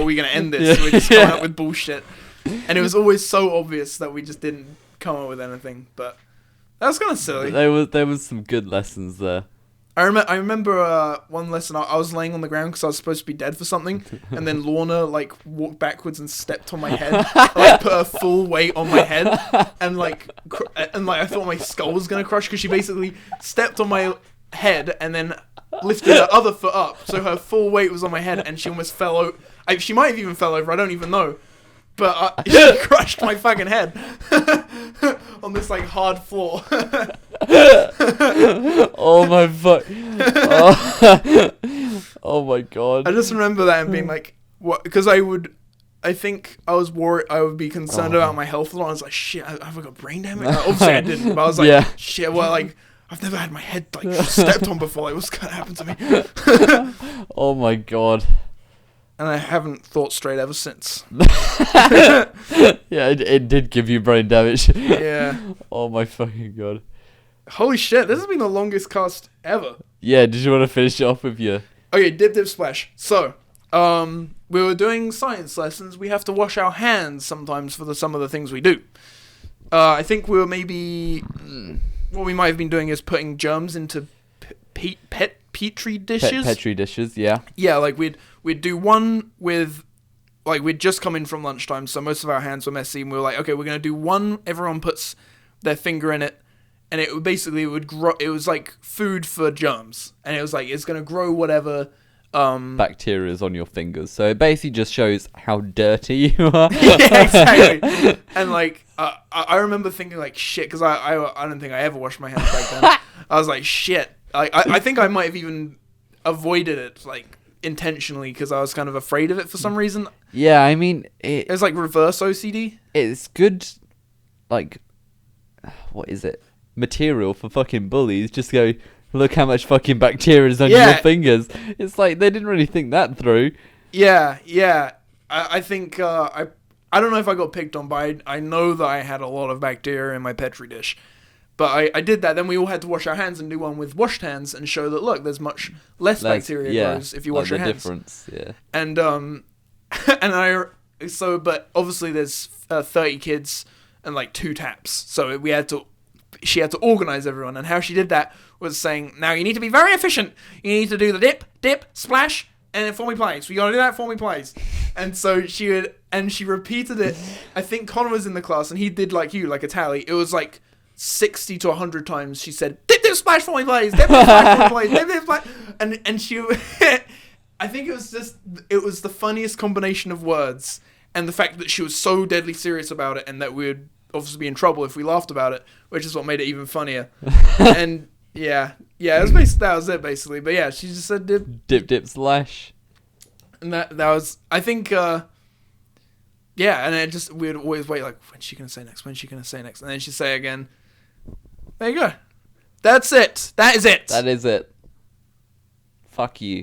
are we gonna end this? So we just coming up with bullshit, and it was always so obvious that we just didn't come up with anything. But that was kind of silly. There was some good lessons there. I remember one lesson. I was laying on the ground because I was supposed to be dead for something, and then Lorna like walked backwards and stepped on my head, like put her full weight on my head, and I thought my skull was gonna crush because she basically stepped on my head and then lifted her other foot up, so her full weight was on my head, and she almost fell over. She might have even fell over. I don't even know. But she crushed my fucking head on this like hard floor. Oh my fuck. Oh my god. I just remember that and being like, what? Because I think I was worried. I would be concerned about my health a lot. I was like, shit, have I got brain damage? Like, obviously I didn't, but I was like, Yeah. shit. Well, like I've never had my head like stepped on before. Like, what's gonna happen to me? Oh my god. And I haven't thought straight ever since. Yeah, it did give you brain damage. Yeah. Oh my fucking god. Holy shit! This has been the longest cast ever. Yeah, did you want to finish it off with your... Okay, dip splash. So, we were doing science lessons. We have to wash our hands sometimes for some of the things we do. I think we were maybe... What we might have been doing is putting germs into petri dishes. Petri dishes, yeah. Yeah, like we'd do one with... Like, we'd just come in from lunchtime, so most of our hands were messy, and we were like, okay, we're going to do one, everyone puts their finger in it, and it would basically, it would grow, it was like food for germs, and it was like, it's going to grow whatever... Bacteria is on your fingers, so it basically just shows how dirty you are. Yeah, exactly. And like, I remember thinking like, shit, because I don't think I ever washed my hands back then. I was like, shit. I think I might have even avoided it, like, intentionally, because I was kind of afraid of it for some reason. Yeah, I mean, It was like reverse OCD. it's good, like, what is it? Material for fucking bullies. Just go, look how much fucking bacteria is on Yeah. your fingers. It's like they didn't really think that through. Yeah. I think I don't know if I got picked on, but I know that I had a lot of bacteria in my petri dish. But I did that. Then we all had to wash our hands and do one with washed hands and show that look, there's much less bacteria grows if you wash your the hands. Difference, yeah. And but obviously there's 30 kids and like 2 taps, so she had to organize everyone, and how she did that was saying, now you need to be very efficient. You need to do the dip, splash, and then for me plays. We gotta do that for me plays. And so she repeated it. I think Connor was in the class and he did like a tally. It was like 60 to 100 times she said, dip, splash for me plays, dip, splash for me plays, dip, splash. And she, I think it was the funniest combination of words, and the fact that she was so deadly serious about it, and that we would obviously be in trouble if we laughed about it, which is what made it even funnier. And that was it basically. But yeah, she just said dip, slash. And that was, I think, and it just, we'd always wait, like, when's she gonna say next? And then she'd say again. There you go. That's it. That is it. That is it. Fuck you.